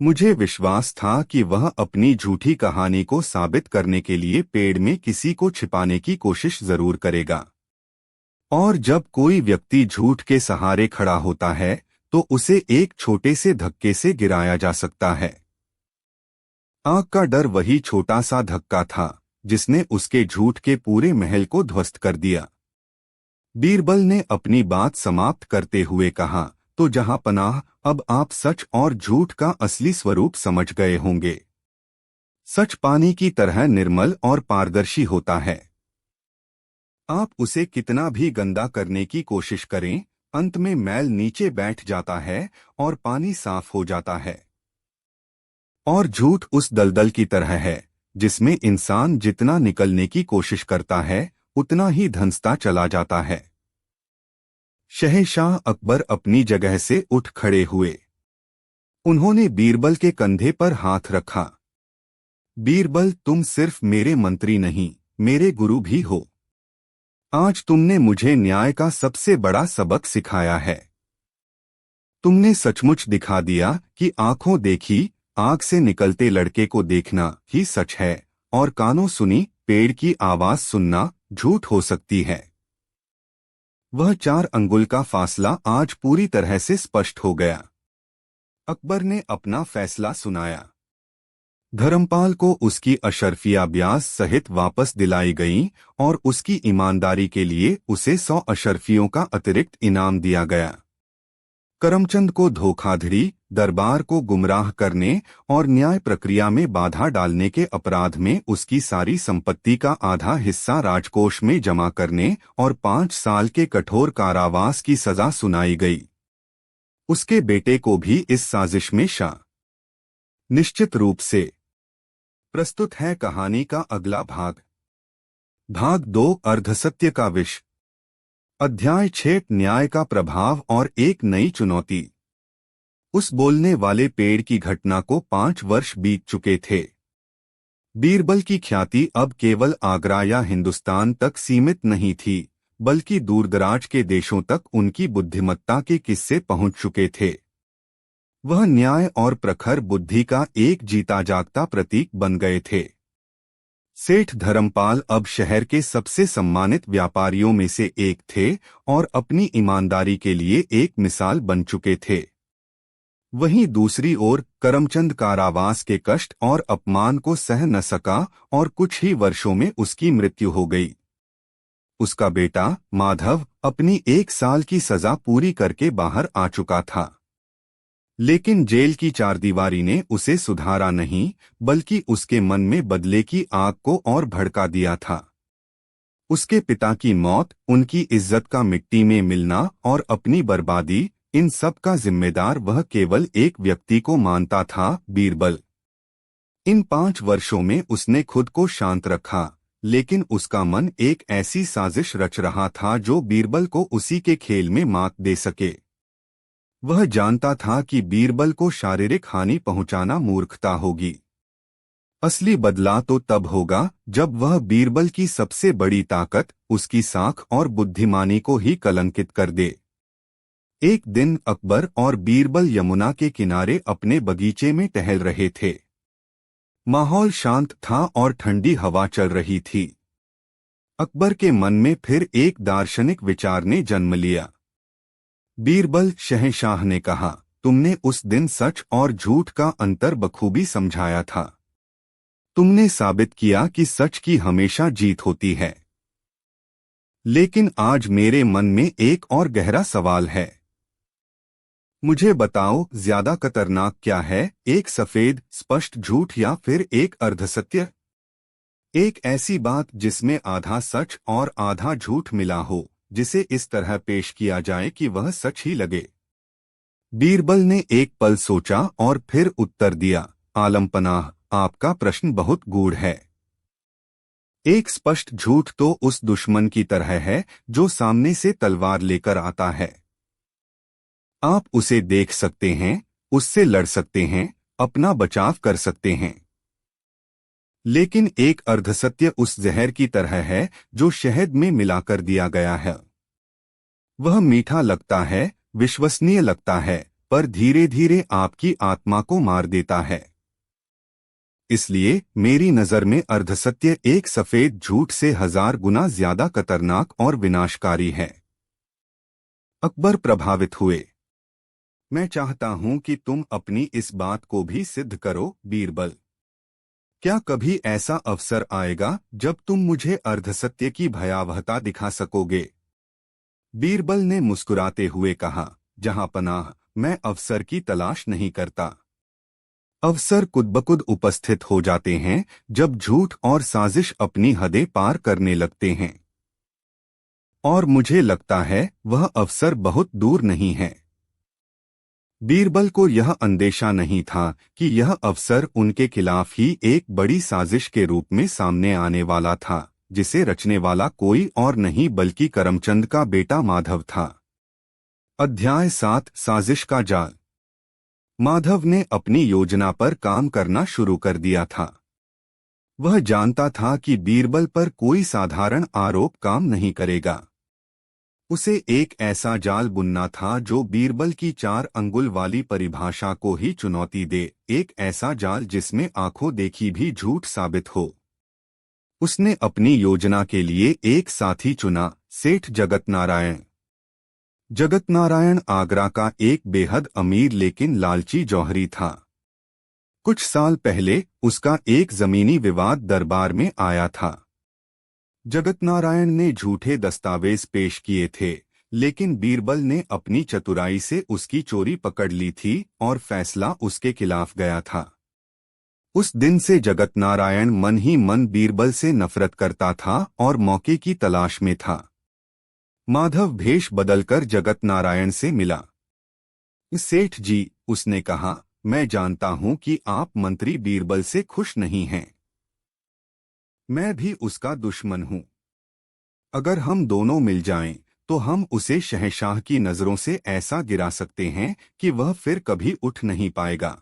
मुझे विश्वास था कि वह अपनी झूठी कहानी को साबित करने के लिए पेड़ में किसी को छिपाने की कोशिश जरूर करेगा। और जब कोई व्यक्ति झूठ के सहारे खड़ा होता है तो उसे एक छोटे से धक्के से गिराया जा सकता है। आग का डर वही छोटा सा धक्का था जिसने उसके झूठ के पूरे महल को ध्वस्त कर दिया। बीरबल ने अपनी बात समाप्त करते हुए कहा, तो जहां पनाह, अब आप सच और झूठ का असली स्वरूप समझ गए होंगे। सच पानी की तरह निर्मल और पारदर्शी होता है। आप उसे कितना भी गंदा करने की कोशिश करें, अंत में मैल नीचे बैठ जाता है और पानी साफ हो जाता है। और झूठ उस दलदल की तरह है जिसमें इंसान जितना निकलने की कोशिश करता है उतना ही धंसता चला जाता है। शहंशाह अकबर अपनी जगह से उठ खड़े हुए। उन्होंने बीरबल के कंधे पर हाथ रखा। बीरबल, तुम सिर्फ मेरे मंत्री नहीं, मेरे गुरु भी हो। आज तुमने मुझे न्याय का सबसे बड़ा सबक सिखाया है। तुमने सचमुच दिखा दिया कि आंखों देखी आग से निकलते लड़के को देखना ही सच है और कानों सुनी पेड़ की आवाज सुनना झूठ हो सकती है। वह 4 अंगुल का फासला आज पूरी तरह से स्पष्ट हो गया। अकबर ने अपना फैसला सुनाया। धर्मपाल को उसकी अशर्फिया ब्याज सहित वापस दिलाई गईं और उसकी ईमानदारी के लिए उसे 100 अशर्फियों का अतिरिक्त इनाम दिया गया। करमचंद को धोखाधड़ी, दरबार को गुमराह करने और न्याय प्रक्रिया में बाधा डालने के अपराध में उसकी सारी संपत्ति का आधा हिस्सा राजकोष में जमा करने और 5 साल के कठोर कारावास की सजा सुनाई गई। उसके बेटे को भी इस साजिश में निश्चित रूप से। प्रस्तुत है कहानी का अगला भाग। भाग 2, अर्धसत्य का विष। अध्याय 6, न्याय का प्रभाव और एक नई चुनौती। उस बोलने वाले पेड़ की घटना को 5 वर्ष बीत चुके थे। बीरबल की ख्याति अब केवल आगरा या हिंदुस्तान तक सीमित नहीं थी, बल्कि दूरदराज के देशों तक उनकी बुद्धिमत्ता के किस्से पहुंच चुके थे। वह न्याय और प्रखर बुद्धि का एक जीता जागता प्रतीक बन गए थे। सेठ धर्मपाल अब शहर के सबसे सम्मानित व्यापारियों में से एक थे और अपनी ईमानदारी के लिए एक मिसाल बन चुके थे। वहीं दूसरी ओर करमचंद कारावास के कष्ट और अपमान को सह न सका और कुछ ही वर्षों में उसकी मृत्यु हो गई। उसका बेटा माधव अपनी 1 साल की सजा पूरी करके बाहर आ चुका था, लेकिन जेल की चारदीवारी ने उसे सुधारा नहीं, बल्कि उसके मन में बदले की आग को और भड़का दिया था। उसके पिता की मौत, उनकी इज्जत का मिट्टी में मिलना और अपनी बर्बादी, इन सब का जिम्मेदार वह केवल एक व्यक्ति को मानता था, बीरबल। इन 5 वर्षों में उसने खुद को शांत रखा, लेकिन उसका मन एक ऐसी साजिश रच रहा था जो बीरबल को उसी के खेल में मात दे सके। वह जानता था कि बीरबल को शारीरिक हानि पहुंचाना मूर्खता होगी। असली बदला तो तब होगा जब वह बीरबल की सबसे बड़ी ताकत, उसकी साख और बुद्धिमानी को ही कलंकित कर दे। एक दिन अकबर और बीरबल यमुना के किनारे अपने बगीचे में टहल रहे थे। माहौल शांत था और ठंडी हवा चल रही थी। अकबर के मन में फिर एक दार्शनिक विचार ने जन्म लिया। बीरबल, शहंशाह ने कहा, तुमने उस दिन सच और झूठ का अंतर बखूबी समझाया था। तुमने साबित किया कि सच की हमेशा जीत होती है। लेकिन आज मेरे मन में एक और गहरा सवाल है। मुझे बताओ, ज्यादा खतरनाक क्या है, एक सफेद स्पष्ट झूठ या फिर एक अर्धसत्य? एक ऐसी बात जिसमें आधा सच और आधा झूठ मिला हो, जिसे इस तरह पेश किया जाए कि वह सच ही लगे। बीरबल ने एक पल सोचा और फिर उत्तर दिया, आलम पनाह, आपका प्रश्न बहुत गूढ़ है। एक स्पष्ट झूठ तो उस दुश्मन की तरह है जो सामने से तलवार लेकर आता है। आप उसे देख सकते हैं, उससे लड़ सकते हैं, अपना बचाव कर सकते हैं। लेकिन एक अर्धसत्य उस जहर की तरह है जो शहद में मिलाकर दिया गया है। वह मीठा लगता है, विश्वसनीय लगता है, पर धीरे धीरे आपकी आत्मा को मार देता है। इसलिए मेरी नजर में अर्धसत्य एक सफेद झूठ से 1000 गुना ज्यादा खतरनाक और विनाशकारी है। अकबर प्रभावित हुए। मैं चाहता हूं कि तुम अपनी इस बात को भी सिद्ध करो, बीरबल। क्या कभी ऐसा अवसर आएगा जब तुम मुझे अर्धसत्य की भयावहता दिखा सकोगे? बीरबल ने मुस्कुराते हुए कहा, जहां पनाह, मैं अवसर की तलाश नहीं करता। अवसर खुद-ब-खुद उपस्थित हो जाते हैं जब झूठ और साजिश अपनी हदें पार करने लगते हैं। और मुझे लगता है वह अवसर बहुत दूर नहीं है। बीरबल को यह अंदेशा नहीं था कि यह अवसर उनके खिलाफ ही एक बड़ी साजिश के रूप में सामने आने वाला था, जिसे रचने वाला कोई और नहीं बल्कि करमचंद का बेटा माधव था। अध्याय 7 साजिश का जाल। माधव ने अपनी योजना पर काम करना शुरू कर दिया था। वह जानता था कि बीरबल पर कोई साधारण आरोप काम नहीं करेगा। उसे एक ऐसा जाल बुनना था जो बीरबल की 4 अंगुल वाली परिभाषा को ही चुनौती दे, एक ऐसा जाल जिसमें आंखों देखी भी झूठ साबित हो। उसने अपनी योजना के लिए एक साथी चुना, सेठ जगत नारायण। जगत नारायण आगरा का एक बेहद अमीर लेकिन लालची जौहरी था। कुछ साल पहले उसका एक जमीनी विवाद दरबार में आया था। जगत नारायण ने झूठे दस्तावेज पेश किए थे, लेकिन बीरबल ने अपनी चतुराई से उसकी चोरी पकड़ ली थी और फैसला उसके खिलाफ गया था। उस दिन से जगत नारायण मन ही मन बीरबल से नफरत करता था और मौके की तलाश में था। माधव भेष बदलकर जगत नारायण से मिला। सेठ जी, उसने कहा, मैं जानता हूं कि आप मंत्री बीरबल से खुश नहीं हैं। मैं भी उसका दुश्मन हूं। अगर हम दोनों मिल जाएं, तो हम उसे शहंशाह की नजरों से ऐसा गिरा सकते हैं कि वह फिर कभी उठ नहीं पाएगा।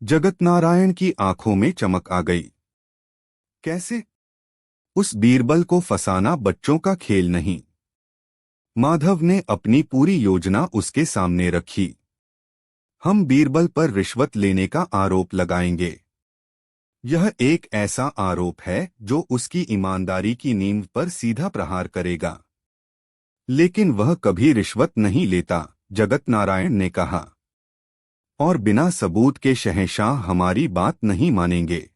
जगत नारायण की आंखों में चमक आ गई। कैसे? उस बीरबल को फंसाना बच्चों का खेल नहीं। माधव ने अपनी पूरी योजना उसके सामने रखी। हम बीरबल पर रिश्वत लेने का आरोप लगाएंगे। यह एक ऐसा आरोप है जो उसकी ईमानदारी की नींव पर सीधा प्रहार करेगा। लेकिन वह कभी रिश्वत नहीं लेता, जगत नारायण ने कहा। और बिना सबूत के शहंशाह हमारी बात नहीं मानेंगे।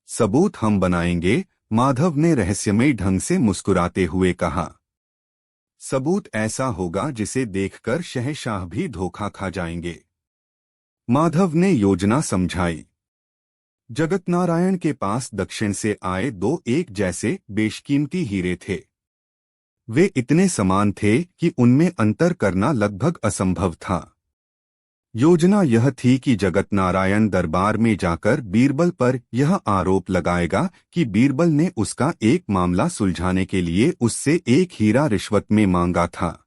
सबूत हम बनाएंगे, माधव ने रहस्यमय ढंग से मुस्कुराते हुए कहा। सबूत ऐसा होगा जिसे देखकर शहंशाह भी धोखा खा जाएंगे। माधव ने योजना समझाई। जगत नारायण के पास दक्षिण से आए 2 एक जैसे बेशकीमती हीरे थे। वे इतने समान थे कि उनमें अंतर करना लगभग असंभव था। योजना यह थी कि जगत नारायण दरबार में जाकर बीरबल पर यह आरोप लगाएगा कि बीरबल ने उसका एक मामला सुलझाने के लिए उससे एक हीरा रिश्वत में मांगा था।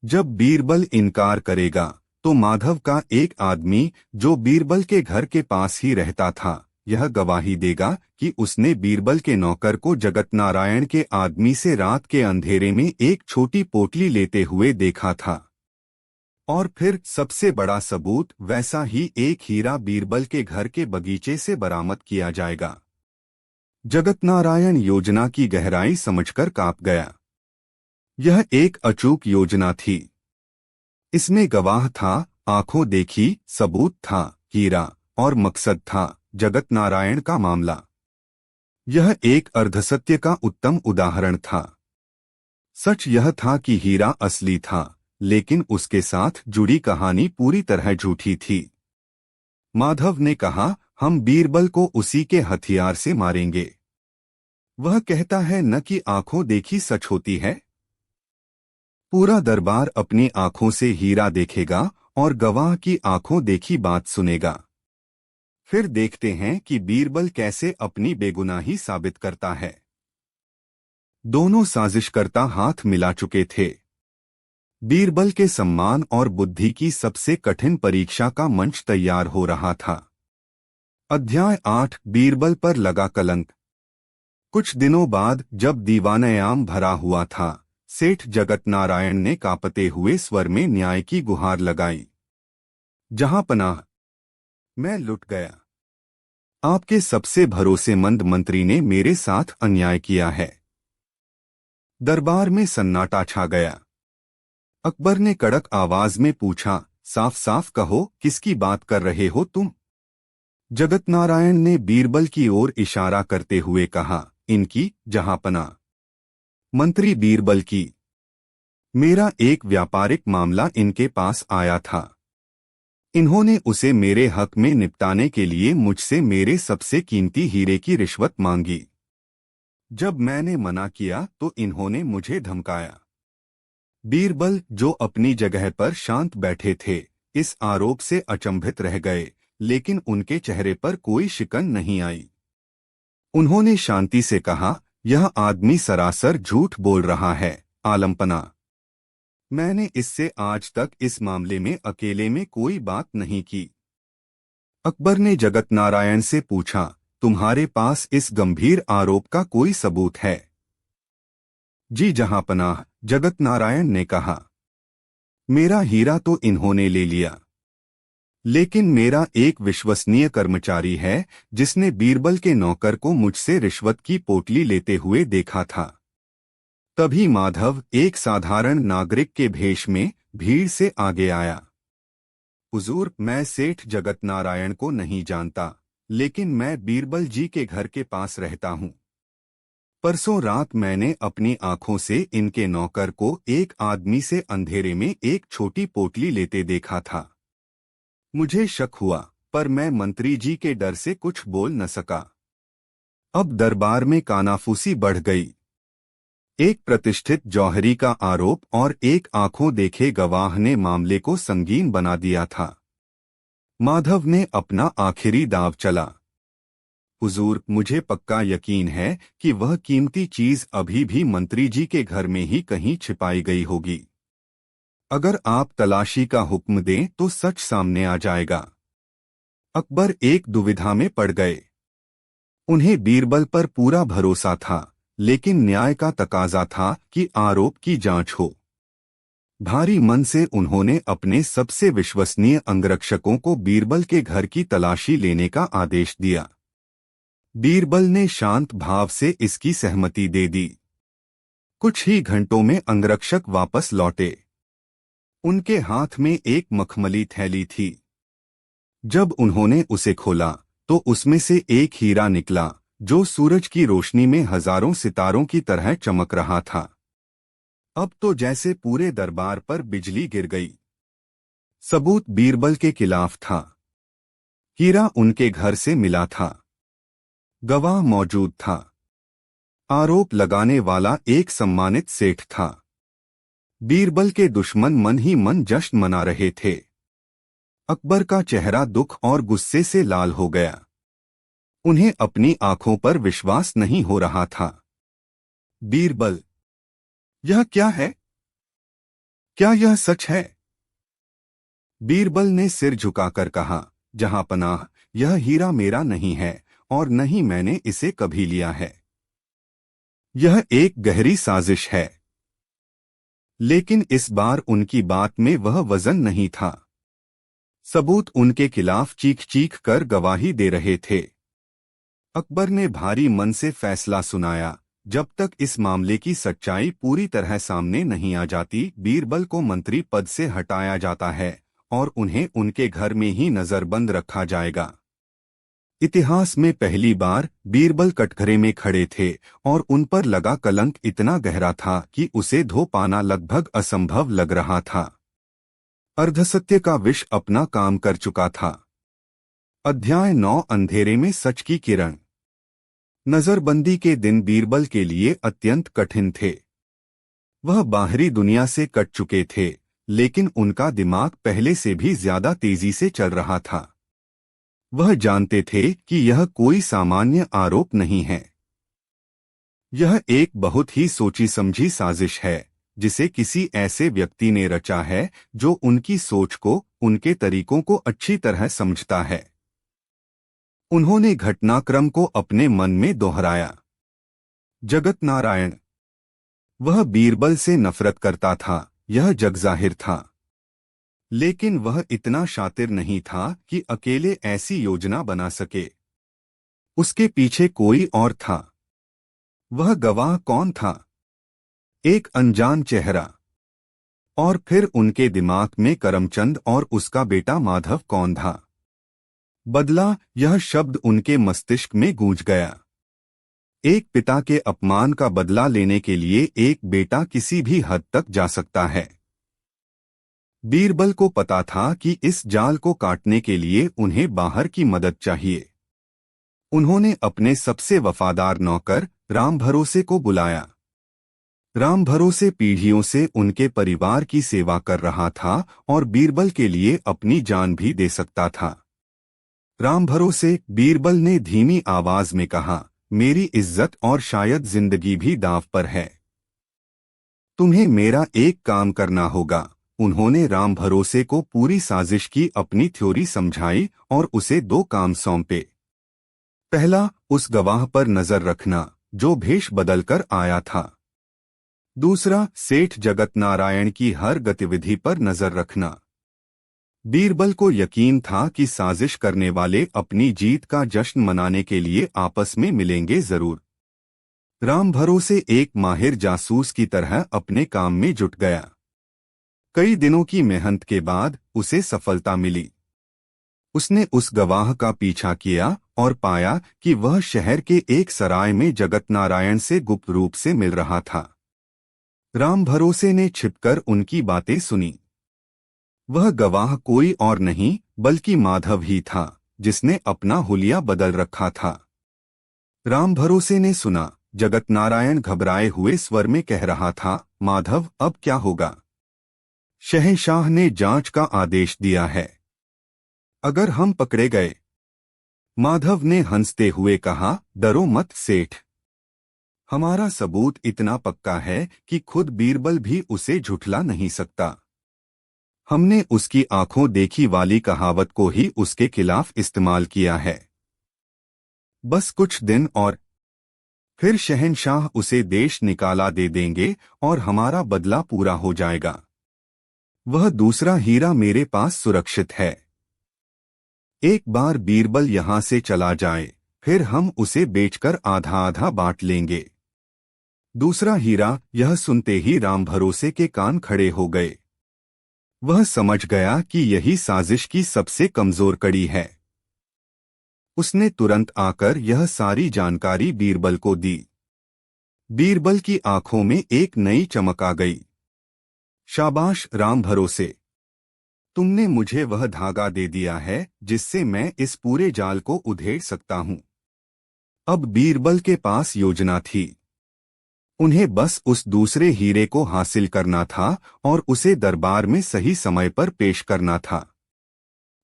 जब बीरबल इनकार करेगा, तो माधव का एक आदमी जो बीरबल के घर के पास ही रहता था, यह गवाही देगा कि उसने बीरबल के नौकर को जगत नारायण के आदमी से रात के अंधेरे में एक छोटी पोटली लेते हुए देखा था। और फिर सबसे बड़ा सबूत, वैसा ही एक हीरा बीरबल के घर के बगीचे से बरामद किया जाएगा। जगत नारायण योजना की गहराई समझकर कांप गया। यह एक अचूक योजना थी। इसमें गवाह था, आंखों देखी, सबूत था, हीरा, और मकसद था जगत नारायण का मामला। यह एक अर्धसत्य का उत्तम उदाहरण था। सच यह था कि हीरा असली था, लेकिन उसके साथ जुड़ी कहानी पूरी तरह झूठी थी। माधव ने कहा, हम बीरबल को उसी के हथियार से मारेंगे। वह कहता है न कि आंखों देखी सच होती है। पूरा दरबार अपनी आंखों से हीरा देखेगा और गवाह की आंखों देखी बात सुनेगा। फिर देखते हैं कि बीरबल कैसे अपनी बेगुनाही साबित करता है। दोनों साजिशकर्ता हाथ मिला चुके थे। बीरबल के सम्मान और बुद्धि की सबसे कठिन परीक्षा का मंच तैयार हो रहा था। अध्याय 8 बीरबल पर लगा कलंक। कुछ दिनों बाद जब दीवान-ए-आम भरा हुआ था, सेठ जगत नारायण ने कांपते हुए स्वर में न्याय की गुहार लगाई। जहांपनाह, मैं लुट गया। आपके सबसे भरोसेमंद मंत्री ने मेरे साथ अन्याय किया है। दरबार में सन्नाटा छा गया। अकबर ने कड़क आवाज में पूछा, साफ साफ कहो, किसकी बात कर रहे हो तुम? जगत नारायण ने बीरबल की ओर इशारा करते हुए कहा, इनकी, जहांपनाह। मंत्री बीरबल की। मेरा एक व्यापारिक मामला इनके पास आया था। इन्होंने उसे मेरे हक में निपटाने के लिए मुझसे मेरे सबसे कीमती हीरे की रिश्वत मांगी। जब मैंने मना किया तो इन्होंने मुझे धमकाया। बीरबल, जो अपनी जगह पर शांत बैठे थे, इस आरोप से अचंभित रह गए, लेकिन उनके चेहरे पर कोई शिकन नहीं आई। उन्होंने शांति से कहा, यह आदमी सरासर झूठ बोल रहा है, आलमपना। मैंने इससे आज तक इस मामले में अकेले में कोई बात नहीं की। अकबर ने जगत नारायण से पूछा, तुम्हारे पास इस गंभीर आरोप का कोई सबूत है? जी जहांपनाह, जगत नारायण ने कहा। मेरा हीरा तो इन्होंने ले लिया, लेकिन मेरा एक विश्वसनीय कर्मचारी है जिसने बीरबल के नौकर को मुझसे रिश्वत की पोटली लेते हुए देखा था। तभी माधव, एक साधारण नागरिक के भेष में, भीड़ से आगे आया। हुजूर, मैं सेठ जगत नारायण को नहीं जानता, लेकिन मैं बीरबल जी के घर के पास रहता हूँ। परसों रात मैंने अपनी आंखों से इनके नौकर को एक आदमी से अंधेरे में एक छोटी पोटली लेते देखा था। मुझे शक हुआ, पर मैं मंत्री जी के डर से कुछ बोल न सका। अब दरबार में कानाफूसी बढ़ गई। एक प्रतिष्ठित जौहरी का आरोप और एक आंखों देखे गवाह ने मामले को संगीन बना दिया था। माधव ने अपना आखिरी दांव चला। हुजूर, मुझे पक्का यकीन है कि वह कीमती चीज अभी भी मंत्री जी के घर में ही कहीं छिपाई गई होगी। अगर आप तलाशी का हुक्म दें तो सच सामने आ जाएगा। अकबर एक दुविधा में पड़ गए। उन्हें बीरबल पर पूरा भरोसा था, लेकिन न्याय का तकाजा था कि आरोप की जांच हो। भारी मन से उन्होंने अपने सबसे विश्वसनीय अंगरक्षकों को बीरबल के घर की तलाशी लेने का आदेश दिया। बीरबल ने शांत भाव से इसकी सहमति दे दी। कुछ ही घंटों में अंगरक्षक वापस लौटे। उनके हाथ में एक मखमली थैली थी। जब उन्होंने उसे खोला तो उसमें से एक हीरा निकला, जो सूरज की रोशनी में हजारों सितारों की तरह चमक रहा था। अब तो जैसे पूरे दरबार पर बिजली गिर गई। सबूत बीरबल के खिलाफ था। हीरा उनके घर से मिला था। गवाह मौजूद था। आरोप लगाने वाला एक सम्मानित सेठ था। बीरबल के दुश्मन मन ही मन जश्न मना रहे थे। अकबर का चेहरा दुख और गुस्से से लाल हो गया। उन्हें अपनी आंखों पर विश्वास नहीं हो रहा था। बीरबल, यह क्या है? क्या यह सच है? बीरबल ने सिर झुकाकर कहा, जहांपनाह, यह हीरा मेरा नहीं है और न ही मैंने इसे कभी लिया है। यह एक गहरी साजिश है। लेकिन इस बार उनकी बात में वह वजन नहीं था। सबूत उनके खिलाफ चीख चीख कर गवाही दे रहे थे। अकबर ने भारी मन से फैसला सुनाया, जब तक इस मामले की सच्चाई पूरी तरह सामने नहीं आ जाती, बीरबल को मंत्री पद से हटाया जाता है और उन्हें उनके घर में ही नजरबंद रखा जाएगा। इतिहास में पहली बार बीरबल कटघरे में खड़े थे और उन पर लगा कलंक इतना गहरा था कि उसे धो पाना लगभग असंभव लग रहा था। अर्धसत्य का विष अपना काम कर चुका था। अध्याय 9, अंधेरे में सच की किरण। नजरबंदी के दिन बीरबल के लिए अत्यंत कठिन थे। वह बाहरी दुनिया से कट चुके थे, लेकिन उनका दिमाग पहले से भी ज्यादा तेजी से चल रहा था। वह जानते थे कि यह कोई सामान्य आरोप नहीं है। यह एक बहुत ही सोची समझी साजिश है, जिसे किसी ऐसे व्यक्ति ने रचा है जो उनकी सोच को, उनके तरीकों को अच्छी तरह समझता है। उन्होंने घटनाक्रम को अपने मन में दोहराया। जगत नारायण, वह बीरबल से नफरत करता था, यह जगजाहिर था। लेकिन वह इतना शातिर नहीं था कि अकेले ऐसी योजना बना सके। उसके पीछे कोई और था। वह गवाह कौन था? एक अनजान चेहरा। और फिर उनके दिमाग में करमचंद और उसका बेटा माधव कौन था? बदला, यह शब्द उनके मस्तिष्क में गूंज गया। एक पिता के अपमान का बदला लेने के लिए एक बेटा किसी भी हद तक जा सकता है। बीरबल को पता था कि इस जाल को काटने के लिए उन्हें बाहर की मदद चाहिए। उन्होंने अपने सबसे वफादार नौकर राम भरोसे को बुलाया। राम भरोसे पीढ़ियों से उनके परिवार की सेवा कर रहा था और बीरबल के लिए अपनी जान भी दे सकता था। राम भरोसे, बीरबल ने धीमी आवाज में कहा, मेरी इज्जत और शायद जिंदगी भी दांव पर है। तुम्हें मेरा एक काम करना होगा। उन्होंने राम भरोसे को पूरी साजिश की अपनी थ्योरी समझाई और उसे 2 काम सौंपे। पहला, उस गवाह पर नजर रखना जो भेष बदलकर आया था। दूसरा, सेठ जगत नारायण की हर गतिविधि पर नजर रखना। बीरबल को यकीन था कि साजिश करने वाले अपनी जीत का जश्न मनाने के लिए आपस में मिलेंगे जरूर। राम भरोसे एक माहिर जासूस की तरह अपने काम में जुट गया। कई दिनों की मेहनत के बाद उसे सफलता मिली। उसने उस गवाह का पीछा किया और पाया कि वह शहर के एक सराय में जगत नारायण से गुप्त रूप से मिल रहा था। राम भरोसे ने छिपकर उनकी बातें सुनी। वह गवाह कोई और नहीं बल्कि माधव ही था, जिसने अपना हुलिया बदल रखा था। राम भरोसे ने सुना, जगत नारायण घबराए हुए स्वर में कह रहा था, माधव, अब क्या होगा? शहंशाह ने जांच का आदेश दिया है। अगर हम पकड़े गए? माधव ने हंसते हुए कहा, डरो मत सेठ। हमारा सबूत इतना पक्का है कि खुद बीरबल भी उसे झुठला नहीं सकता। हमने उसकी आंखों देखी वाली कहावत को ही उसके खिलाफ इस्तेमाल किया है। बस कुछ दिन और फिर शहंशाह उसे देश निकाला दे देंगे और हमारा बदला पूरा हो जाएगा। वह दूसरा हीरा मेरे पास सुरक्षित है। एक बार बीरबल यहां से चला जाए, फिर हम उसे बेचकर आधा आधा बांट लेंगे। दूसरा हीरा, यह सुनते ही राम भरोसे के कान खड़े हो गए। वह समझ गया कि यही साजिश की सबसे कमजोर कड़ी है। उसने तुरंत आकर यह सारी जानकारी बीरबल को दी। बीरबल की आंखों में एक नई चमक आ गई। शाबाश राम भरोसे, तुमने मुझे वह धागा दे दिया है जिससे मैं इस पूरे जाल को उधेड़ सकता हूं। अब बीरबल के पास योजना थी। उन्हें बस उस दूसरे हीरे को हासिल करना था और उसे दरबार में सही समय पर पेश करना था।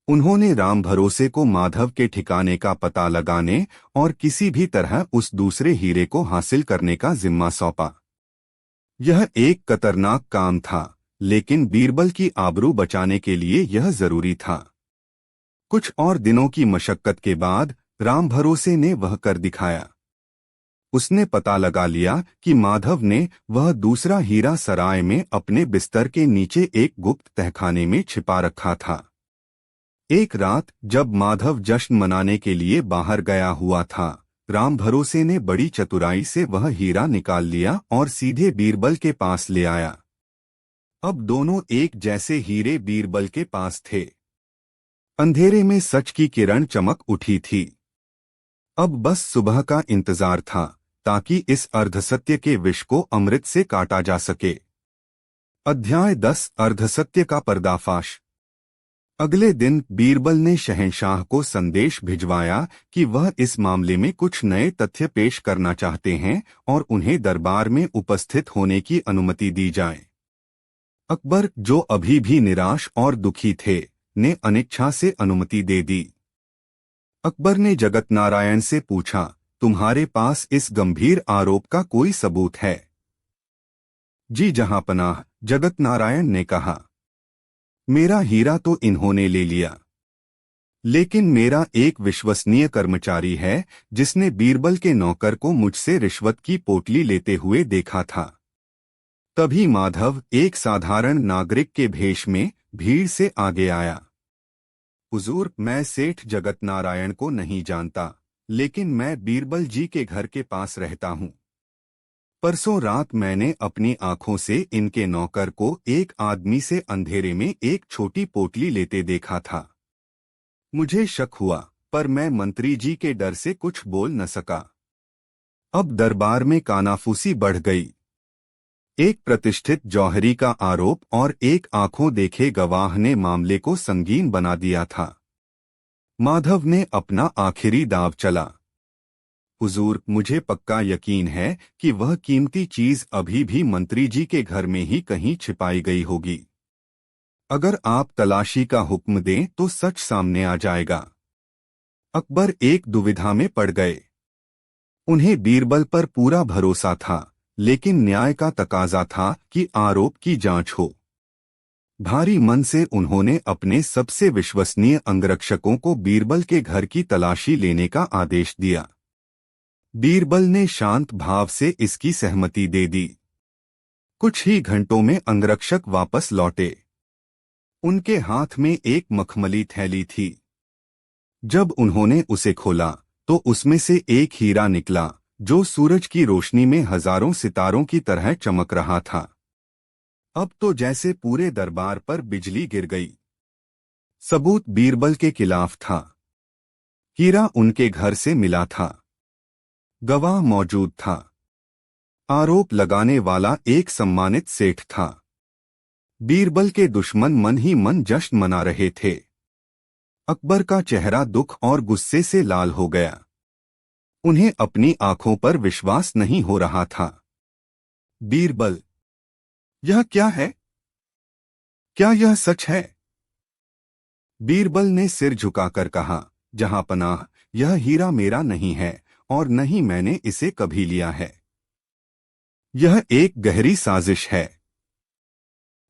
उन्होंने राम भरोसे को माधव के ठिकाने का पता लगाने और किसी भी तरह उस दूसरे हीरे को हासिल करने का जिम्मा सौंपा। यह एक खतरनाक काम था, लेकिन बीरबल की आबरू बचाने के लिए यह जरूरी था। कुछ और दिनों की मशक्कत के बाद राम भरोसे ने वह कर दिखाया। उसने पता लगा लिया कि माधव ने वह दूसरा हीरा सराय में अपने बिस्तर के नीचे एक गुप्त तहखाने में छिपा रखा था। एक रात जब माधव जश्न मनाने के लिए बाहर गया हुआ था, राम भरोसे ने बड़ी चतुराई से वह हीरा निकाल लिया और सीधे बीरबल के पास ले आया। अब दोनों एक जैसे हीरे बीरबल के पास थे। अंधेरे में सच की किरण चमक उठी थी। अब बस सुबह का इंतजार था ताकि इस अर्धसत्य के विष को अमृत से काटा जा सके। अध्याय 10, अर्धसत्य का पर्दाफाश। अगले दिन बीरबल ने शहंशाह को संदेश भिजवाया कि वह इस मामले में कुछ नए तथ्य पेश करना चाहते हैं और उन्हें दरबार में उपस्थित होने की अनुमति दी जाए। अकबर, जो अभी भी निराश और दुखी थे, ने अनिच्छा से अनुमति दे दी। अकबर ने जगत नारायण से पूछा, तुम्हारे पास इस गंभीर आरोप का कोई सबूत है? जी जहांपनाह, जगत नारायण ने कहा। मेरा हीरा तो इन्होंने ले लिया, लेकिन मेरा एक विश्वसनीय कर्मचारी है जिसने बीरबल के नौकर को मुझसे रिश्वत की पोटली लेते हुए देखा था। तभी माधव एक साधारण नागरिक के भेष में भीड़ से आगे आया। हुजूर, मैं सेठ जगत नारायण को नहीं जानता, लेकिन मैं बीरबल जी के घर के पास रहता हूँ। परसों रात मैंने अपनी आंखों से इनके नौकर को एक आदमी से अंधेरे में एक छोटी पोटली लेते देखा था। मुझे शक हुआ, पर मैं मंत्री जी के डर से कुछ बोल न सका। अब दरबार में कानाफूसी बढ़ गई। एक प्रतिष्ठित जौहरी का आरोप और एक आंखों देखे गवाह ने मामले को संगीन बना दिया था। माधव ने अपना आखिरी दाव चला। हुजूर, मुझे पक्का यकीन है कि वह कीमती चीज अभी भी मंत्री जी के घर में ही कहीं छिपाई गई होगी। अगर आप तलाशी का हुक्म दें तो सच सामने आ जाएगा। अकबर एक दुविधा में पड़ गए। उन्हें बीरबल पर पूरा भरोसा था, लेकिन न्याय का तकाजा था कि आरोप की जांच हो। भारी मन से उन्होंने अपने सबसे विश्वसनीय अंगरक्षकों को बीरबल के घर की तलाशी लेने का आदेश दिया। बीरबल ने शांत भाव से इसकी सहमति दे दी। कुछ ही घंटों में अंगरक्षक वापस लौटे। उनके हाथ में एक मखमली थैली थी। जब उन्होंने उसे खोला तो उसमें से एक हीरा निकला, जो सूरज की रोशनी में हजारों सितारों की तरह चमक रहा था। अब तो जैसे पूरे दरबार पर बिजली गिर गई। सबूत बीरबल के खिलाफ था। हीरा उनके घर से मिला था। गवाह मौजूद था। आरोप लगाने वाला एक सम्मानित सेठ था। बीरबल के दुश्मन मन ही मन जश्न मना रहे थे। अकबर का चेहरा दुख और गुस्से से लाल हो गया। उन्हें अपनी आंखों पर विश्वास नहीं हो रहा था। बीरबल, यह क्या है? क्या यह सच है? बीरबल ने सिर झुकाकर कहा, जहांपनाह, यह हीरा मेरा नहीं है और न ही मैंने इसे कभी लिया है। यह एक गहरी साजिश है।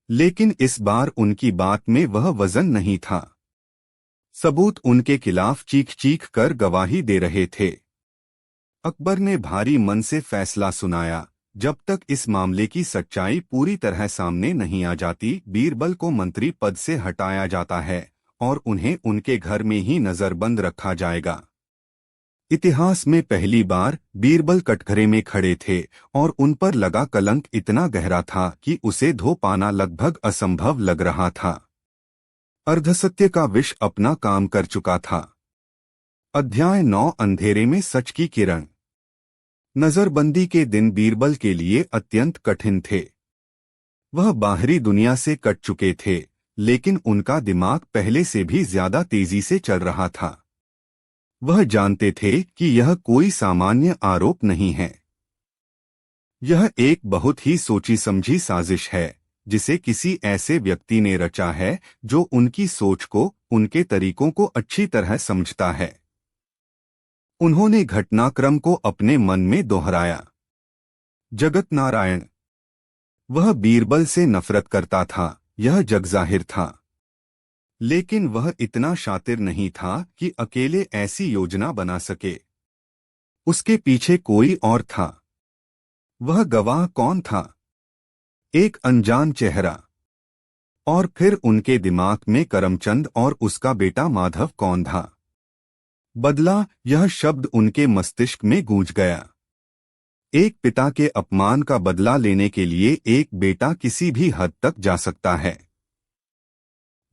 लेकिन इस बार उनकी बात में वह वजन नहीं था। सबूत उनके खिलाफ चीख चीख कर गवाही दे रहे थे। अकबर ने भारी मन से फैसला सुनाया, जब तक इस मामले की सच्चाई पूरी तरह सामने नहीं आ जाती, बीरबल को मंत्री पद से हटाया जाता है और उन्हें उनके घर में ही नजरबंद रखा जाएगा। इतिहास में पहली बार बीरबल कटघरे में खड़े थे और उन पर लगा कलंक इतना गहरा था कि उसे धो पाना लगभग असंभव लग रहा था। अर्धसत्य का विष अपना काम कर चुका था। अध्याय 9, अंधेरे में सच की किरण। नजरबंदी के दिन बीरबल के लिए अत्यंत कठिन थे। वह बाहरी दुनिया से कट चुके थे, लेकिन उनका दिमाग पहले से भी ज्यादा तेजी से चल रहा था। वह जानते थे कि यह कोई सामान्य आरोप नहीं है। यह एक बहुत ही सोची समझी साजिश है, जिसे किसी ऐसे व्यक्ति ने रचा है जो उनकी सोच को, उनके तरीकों को अच्छी तरह समझता है। उन्होंने घटनाक्रम को अपने मन में दोहराया। जगत नारायण, वह बीरबल से नफरत करता था, यह जगजाहिर था। लेकिन वह इतना शातिर नहीं था कि अकेले ऐसी योजना बना सके। उसके पीछे कोई और था। वह गवाह कौन था? एक अनजान चेहरा। और फिर उनके दिमाग में करमचंद और उसका बेटा माधव कौन था? बदला, यह शब्द उनके मस्तिष्क में गूंज गया। एक पिता के अपमान का बदला लेने के लिए एक बेटा किसी भी हद तक जा सकता है।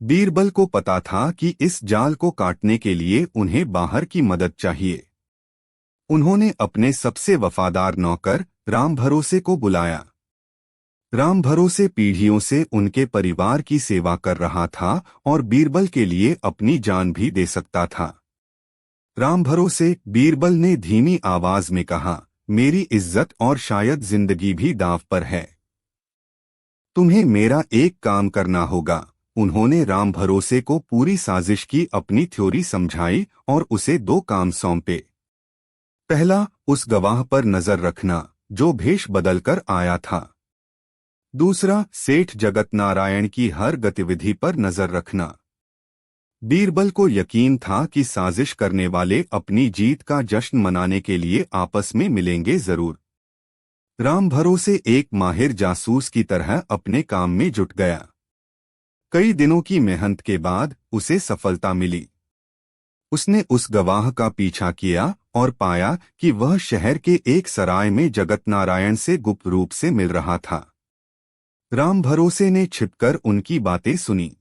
बीरबल को पता था कि इस जाल को काटने के लिए उन्हें बाहर की मदद चाहिए। उन्होंने अपने सबसे वफादार नौकर राम भरोसे को बुलाया। राम भरोसे पीढ़ियों से उनके परिवार की सेवा कर रहा था और बीरबल के लिए अपनी जान भी दे सकता था। राम भरोसे, बीरबल ने धीमी आवाज में कहा, मेरी इज्जत और शायद जिंदगी भी दांव पर है। तुम्हें मेरा एक काम करना होगा। उन्होंने राम भरोसे को पूरी साजिश की अपनी थ्योरी समझाई और उसे 2 काम सौंपे। पहला, उस गवाह पर नजर रखना जो भेष बदलकर आया था। दूसरा, सेठ जगत नारायण की हर गतिविधि पर नजर रखना। बीरबल को यकीन था कि साजिश करने वाले अपनी जीत का जश्न मनाने के लिए आपस में मिलेंगे जरूर। राम भरोसे एक माहिर जासूस की तरह अपने काम में जुट गया। कई दिनों की मेहनत के बाद उसे सफलता मिली। उसने उस गवाह का पीछा किया और पाया कि वह शहर के एक सराय में जगत नारायण से गुप्त रूप से मिल रहा था। राम भरोसे ने छिपकर उनकी बातें सुनी।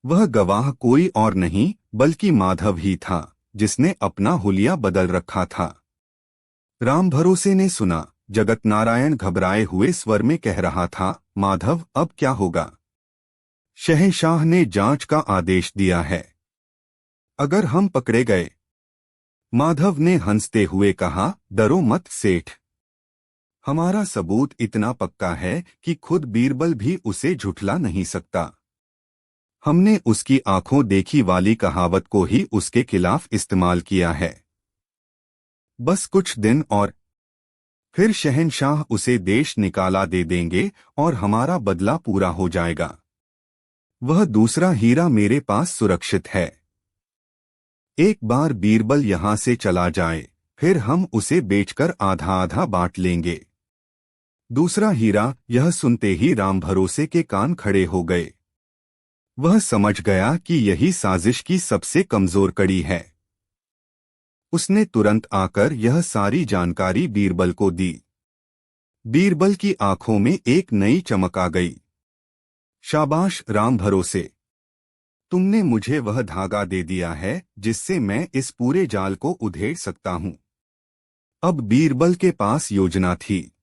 वह गवाह कोई और नहीं बल्कि माधव ही था, जिसने अपना हुलिया बदल रखा था। राम भरोसे ने सुना, जगत नारायण घबराए हुए स्वर में कह रहा था, माधव अब क्या होगा? शहंशाह ने जांच का आदेश दिया है। अगर हम पकड़े गए? माधव ने हंसते हुए कहा, डरो मत सेठ। हमारा सबूत इतना पक्का है कि खुद बीरबल भी उसे झुठला नहीं सकता। हमने उसकी आंखों देखी वाली कहावत को ही उसके खिलाफ इस्तेमाल किया है। बस कुछ दिन और फिर शहंशाह उसे देश निकाला दे देंगे और हमारा बदला पूरा हो जाएगा। वह दूसरा हीरा मेरे पास सुरक्षित है। एक बार बीरबल यहां से चला जाए, फिर हम उसे बेचकर आधा आधा बांट लेंगे। दूसरा हीरा, यह सुनते ही राम भरोसे के कान खड़े हो गए। वह समझ गया कि यही साजिश की सबसे कमजोर कड़ी है। उसने तुरंत आकर यह सारी जानकारी बीरबल को दी। बीरबल की आंखों में एक नई चमक आ गई। शाबाश राम भरोसे, तुमने मुझे वह धागा दे दिया है जिससे मैं इस पूरे जाल को उधेड़ सकता हूं। अब बीरबल के पास योजना थी।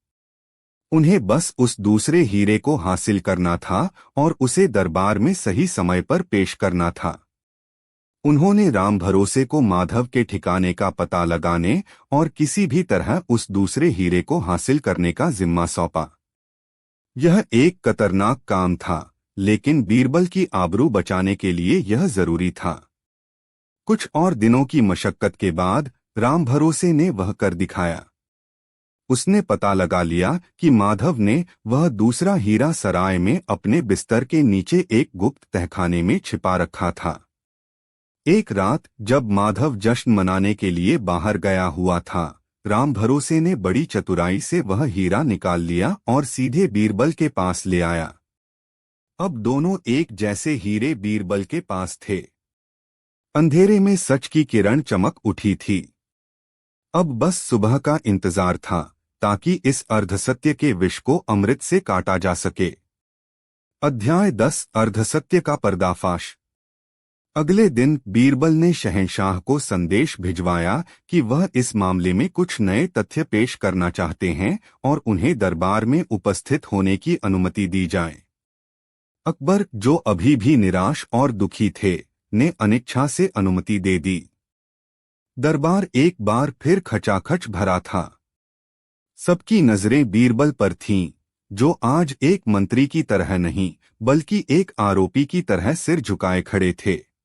उन्हें बस उस दूसरे हीरे को हासिल करना था और उसे दरबार में सही समय पर पेश करना था। उन्होंने राम भरोसे को माधव के ठिकाने का पता लगाने और किसी भी तरह उस दूसरे हीरे को हासिल करने का जिम्मा सौंपा। यह एक खतरनाक काम था, लेकिन बीरबल की आबरू बचाने के लिए यह जरूरी था। कुछ और दिनों की मशक्कत के बाद राम भरोसे ने वह कर दिखाया। उसने पता लगा लिया कि माधव ने वह दूसरा हीरा सराय में अपने बिस्तर के नीचे एक गुप्त तहखाने में छिपा रखा था। एक रात जब माधव जश्न मनाने के लिए बाहर गया हुआ था, राम भरोसे ने बड़ी चतुराई से वह हीरा निकाल लिया और सीधे बीरबल के पास ले आया। अब दोनों एक जैसे हीरे बीरबल के पास थे। अंधेरे में सच की किरण चमक उठी थी। अब बस सुबह का इंतजार था, ताकि इस अर्धसत्य के विष को अमृत से काटा जा सके। अध्याय 10 अर्धसत्य का पर्दाफाश। अगले दिन बीरबल ने शहंशाह को संदेश भिजवाया कि वह इस मामले में कुछ नए तथ्य पेश करना चाहते हैं और उन्हें दरबार में उपस्थित होने की अनुमति दी जाए। अकबर, जो अभी भी निराश और दुखी थे, ने अनिच्छा से अनुमति दे दी। दरबार एक बार फिर खचाखच भरा था। सबकी नजरें बीरबल पर थीं, जो आज एक मंत्री की तरह नहीं बल्कि एक आरोपी की तरह सिर झुकाए खड़े थे।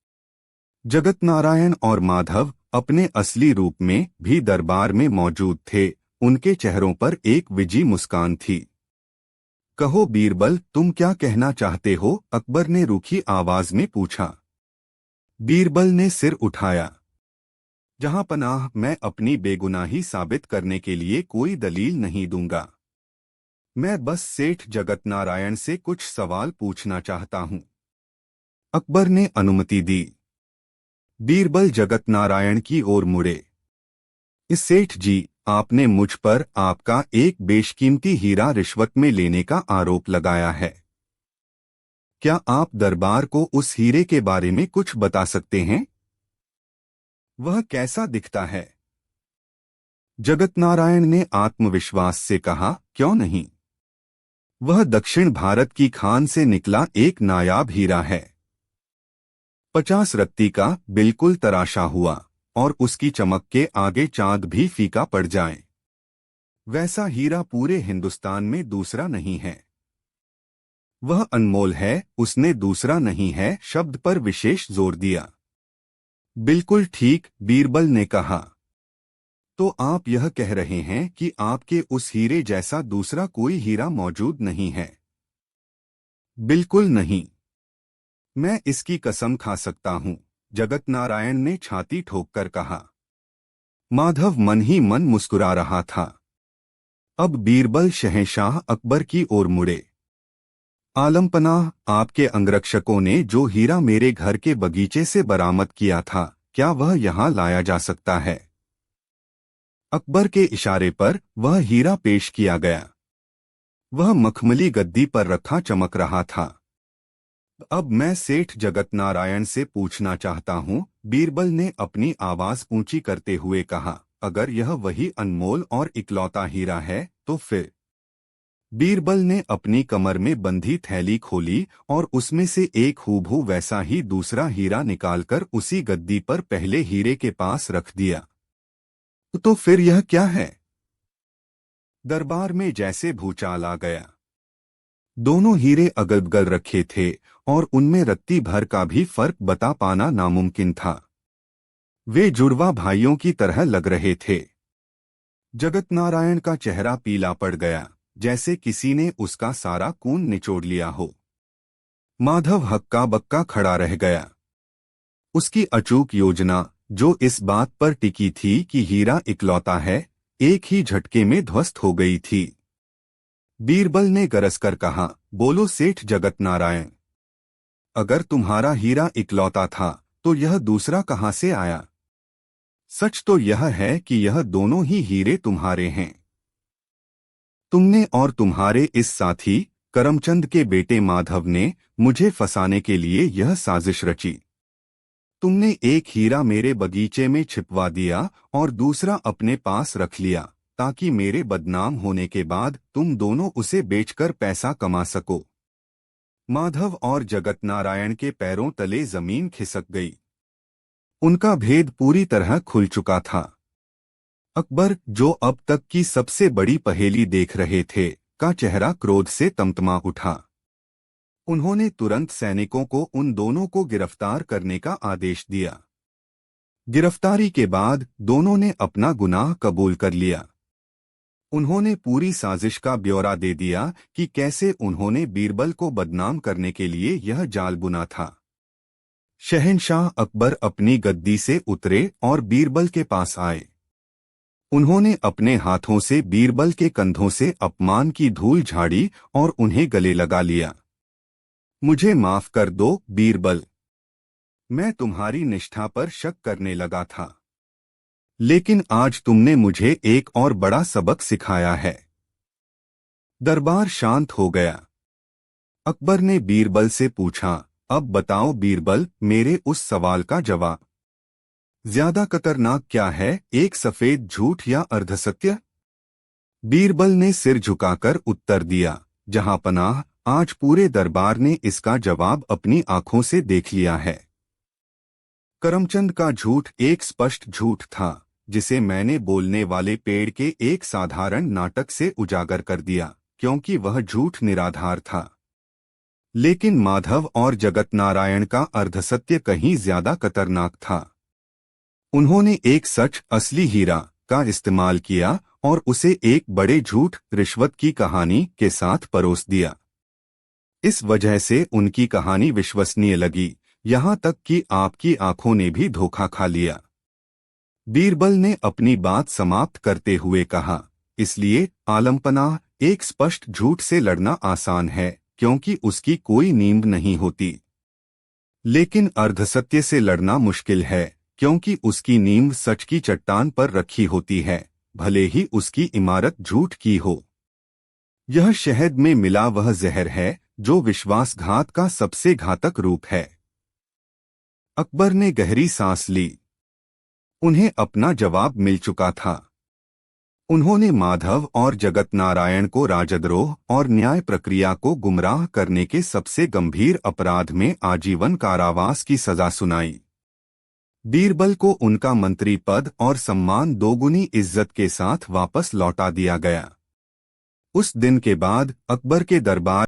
जगत नारायण और माधव अपने असली रूप में भी दरबार में मौजूद थे। उनके चेहरों पर एक विजी मुस्कान थी। कहो बीरबल, तुम क्या कहना चाहते हो? अकबर ने रूखी आवाज में पूछा। बीरबल ने सिर उठाया। जहां पनाह, मैं अपनी बेगुनाही साबित करने के लिए कोई दलील नहीं दूंगा। मैं बस सेठ जगत नारायण से कुछ सवाल पूछना चाहता हूं। अकबर ने अनुमति दी। बीरबल जगत नारायण की ओर मुड़े। इस सेठ जी, आपने मुझ पर आपका एक बेशकीमती हीरा रिश्वत में लेने का आरोप लगाया है। क्या आप दरबार को उस हीरे के बारे में कुछ बता सकते हैं? वह कैसा दिखता है? जगत नारायण ने आत्मविश्वास से कहा, क्यों नहीं। वह दक्षिण भारत की खान से निकला एक नायाब हीरा है। 50 रत्ती का, बिल्कुल तराशा हुआ, और उसकी चमक के आगे चांद भी फीका पड़ जाए। वैसा हीरा पूरे हिंदुस्तान में दूसरा नहीं है। वह अनमोल है, उसने दूसरा नहीं है शब्द पर विशेष जोर दिया। बिल्कुल ठीक, बीरबल ने कहा। तो आप यह कह रहे हैं कि आपके उस हीरे जैसा दूसरा कोई हीरा मौजूद नहीं है? बिल्कुल नहीं। मैं इसकी कसम खा सकता हूं, जगत नारायण ने छाती ठोककर कहा। माधव मन ही मन मुस्कुरा रहा था। अब बीरबल शहंशाह अकबर की ओर मुड़े। आलमपनाह, आपके अंगरक्षकों ने जो हीरा मेरे घर के बगीचे से बरामद किया था, क्या वह यहाँ लाया जा सकता है? अकबर के इशारे पर वह हीरा पेश किया गया। वह मखमली गद्दी पर रखा चमक रहा था। अब मैं सेठ जगत नारायण से पूछना चाहता हूँ, बीरबल ने अपनी आवाज ऊंची करते हुए कहा। अगर यह वही अनमोल और इकलौता हीरा है तो फिर। बीरबल ने अपनी कमर में बंधी थैली खोली और उसमें से एक हूबहू वैसा ही दूसरा हीरा निकालकर उसी गद्दी पर पहले हीरे के पास रख दिया। तो फिर यह क्या है? दरबार में जैसे भूचाल आ गया। दोनों हीरे अगल-बगल रखे थे और उनमें रत्ती भर का भी फर्क बता पाना नामुमकिन था। वे जुड़वा भाइयों की तरह लग रहे थे। जगत नारायण का चेहरा पीला पड़ गया, जैसे किसी ने उसका सारा खून निचोड़ लिया हो। माधव हक्का बक्का खड़ा रह गया। उसकी अचूक योजना, जो इस बात पर टिकी थी कि हीरा इकलौता है, एक ही झटके में ध्वस्त हो गई थी। बीरबल ने गरजकर कहा, बोलो सेठ जगत नारायण, अगर तुम्हारा हीरा इकलौता था तो यह दूसरा कहाँ से आया? सच तो यह है कि यह दोनों ही हीरे तुम्हारे हैं। तुमने और तुम्हारे इस साथी करमचंद के बेटे माधव ने मुझे फंसाने के लिए यह साजिश रची। तुमने एक हीरा मेरे बगीचे में छिपवा दिया और दूसरा अपने पास रख लिया, ताकि मेरे बदनाम होने के बाद तुम दोनों उसे बेचकर पैसा कमा सको। माधव और जगत नारायण के पैरों तले जमीन खिसक गई। उनका भेद पूरी तरह खुल चुका था। अकबर, जो अब तक की सबसे बड़ी पहेली देख रहे थे, का चेहरा क्रोध से तमतमा उठा। उन्होंने तुरंत सैनिकों को उन दोनों को गिरफ्तार करने का आदेश दिया। गिरफ्तारी के बाद दोनों ने अपना गुनाह कबूल कर लिया। उन्होंने पूरी साजिश का ब्यौरा दे दिया कि कैसे उन्होंने बीरबल को बदनाम करने के लिए यह जाल बुना था। शहंशाह अकबर अपनी गद्दी से उतरे और बीरबल के पास आए। उन्होंने अपने हाथों से बीरबल के कंधों से अपमान की धूल झाड़ी और उन्हें गले लगा लिया। मुझे माफ कर दो बीरबल, मैं तुम्हारी निष्ठा पर शक करने लगा था, लेकिन आज तुमने मुझे एक और बड़ा सबक सिखाया है। दरबार शांत हो गया। अकबर ने बीरबल से पूछा, अब बताओ बीरबल, मेरे उस सवाल का जवाब। ज्यादा खतरनाक क्या है, एक सफेद झूठ या अर्धसत्य? बीरबल ने सिर झुकाकर उत्तर दिया, जहां पनाह, आज पूरे दरबार ने इसका जवाब अपनी आंखों से देख लिया है। करमचंद का झूठ एक स्पष्ट झूठ था, जिसे मैंने बोलने वाले पेड़ के एक साधारण नाटक से उजागर कर दिया, क्योंकि वह झूठ निराधार था। लेकिन माधव और जगत नारायण का अर्धसत्य कहीं ज्यादा खतरनाक था। उन्होंने एक सच, असली हीरा का इस्तेमाल किया और उसे एक बड़े झूठ, रिश्वत की कहानी के साथ परोस दिया। इस वजह से उनकी कहानी विश्वसनीय लगी, यहाँ तक कि आपकी आंखों ने भी धोखा खा लिया। बीरबल ने अपनी बात समाप्त करते हुए कहा, इसलिए आलमपनाह, एक स्पष्ट झूठ से लड़ना आसान है, क्योंकि उसकी कोई नींव नहीं होती। लेकिन अर्धसत्य से लड़ना मुश्किल है, क्योंकि उसकी नींव सच की चट्टान पर रखी होती है, भले ही उसकी इमारत झूठ की हो। यह शहद में मिला वह जहर है जो विश्वासघात का सबसे घातक रूप है। अकबर ने गहरी सांस ली। उन्हें अपना जवाब मिल चुका था। उन्होंने माधव और जगत नारायण को राजद्रोह और न्याय प्रक्रिया को गुमराह करने के सबसे गंभीर अपराध में आजीवन कारावास की सजा सुनाई। बीरबल को उनका मंत्री पद और सम्मान दोगुनी इज्जत के साथ वापस लौटा दिया गया। उस दिन के बाद अकबर के दरबार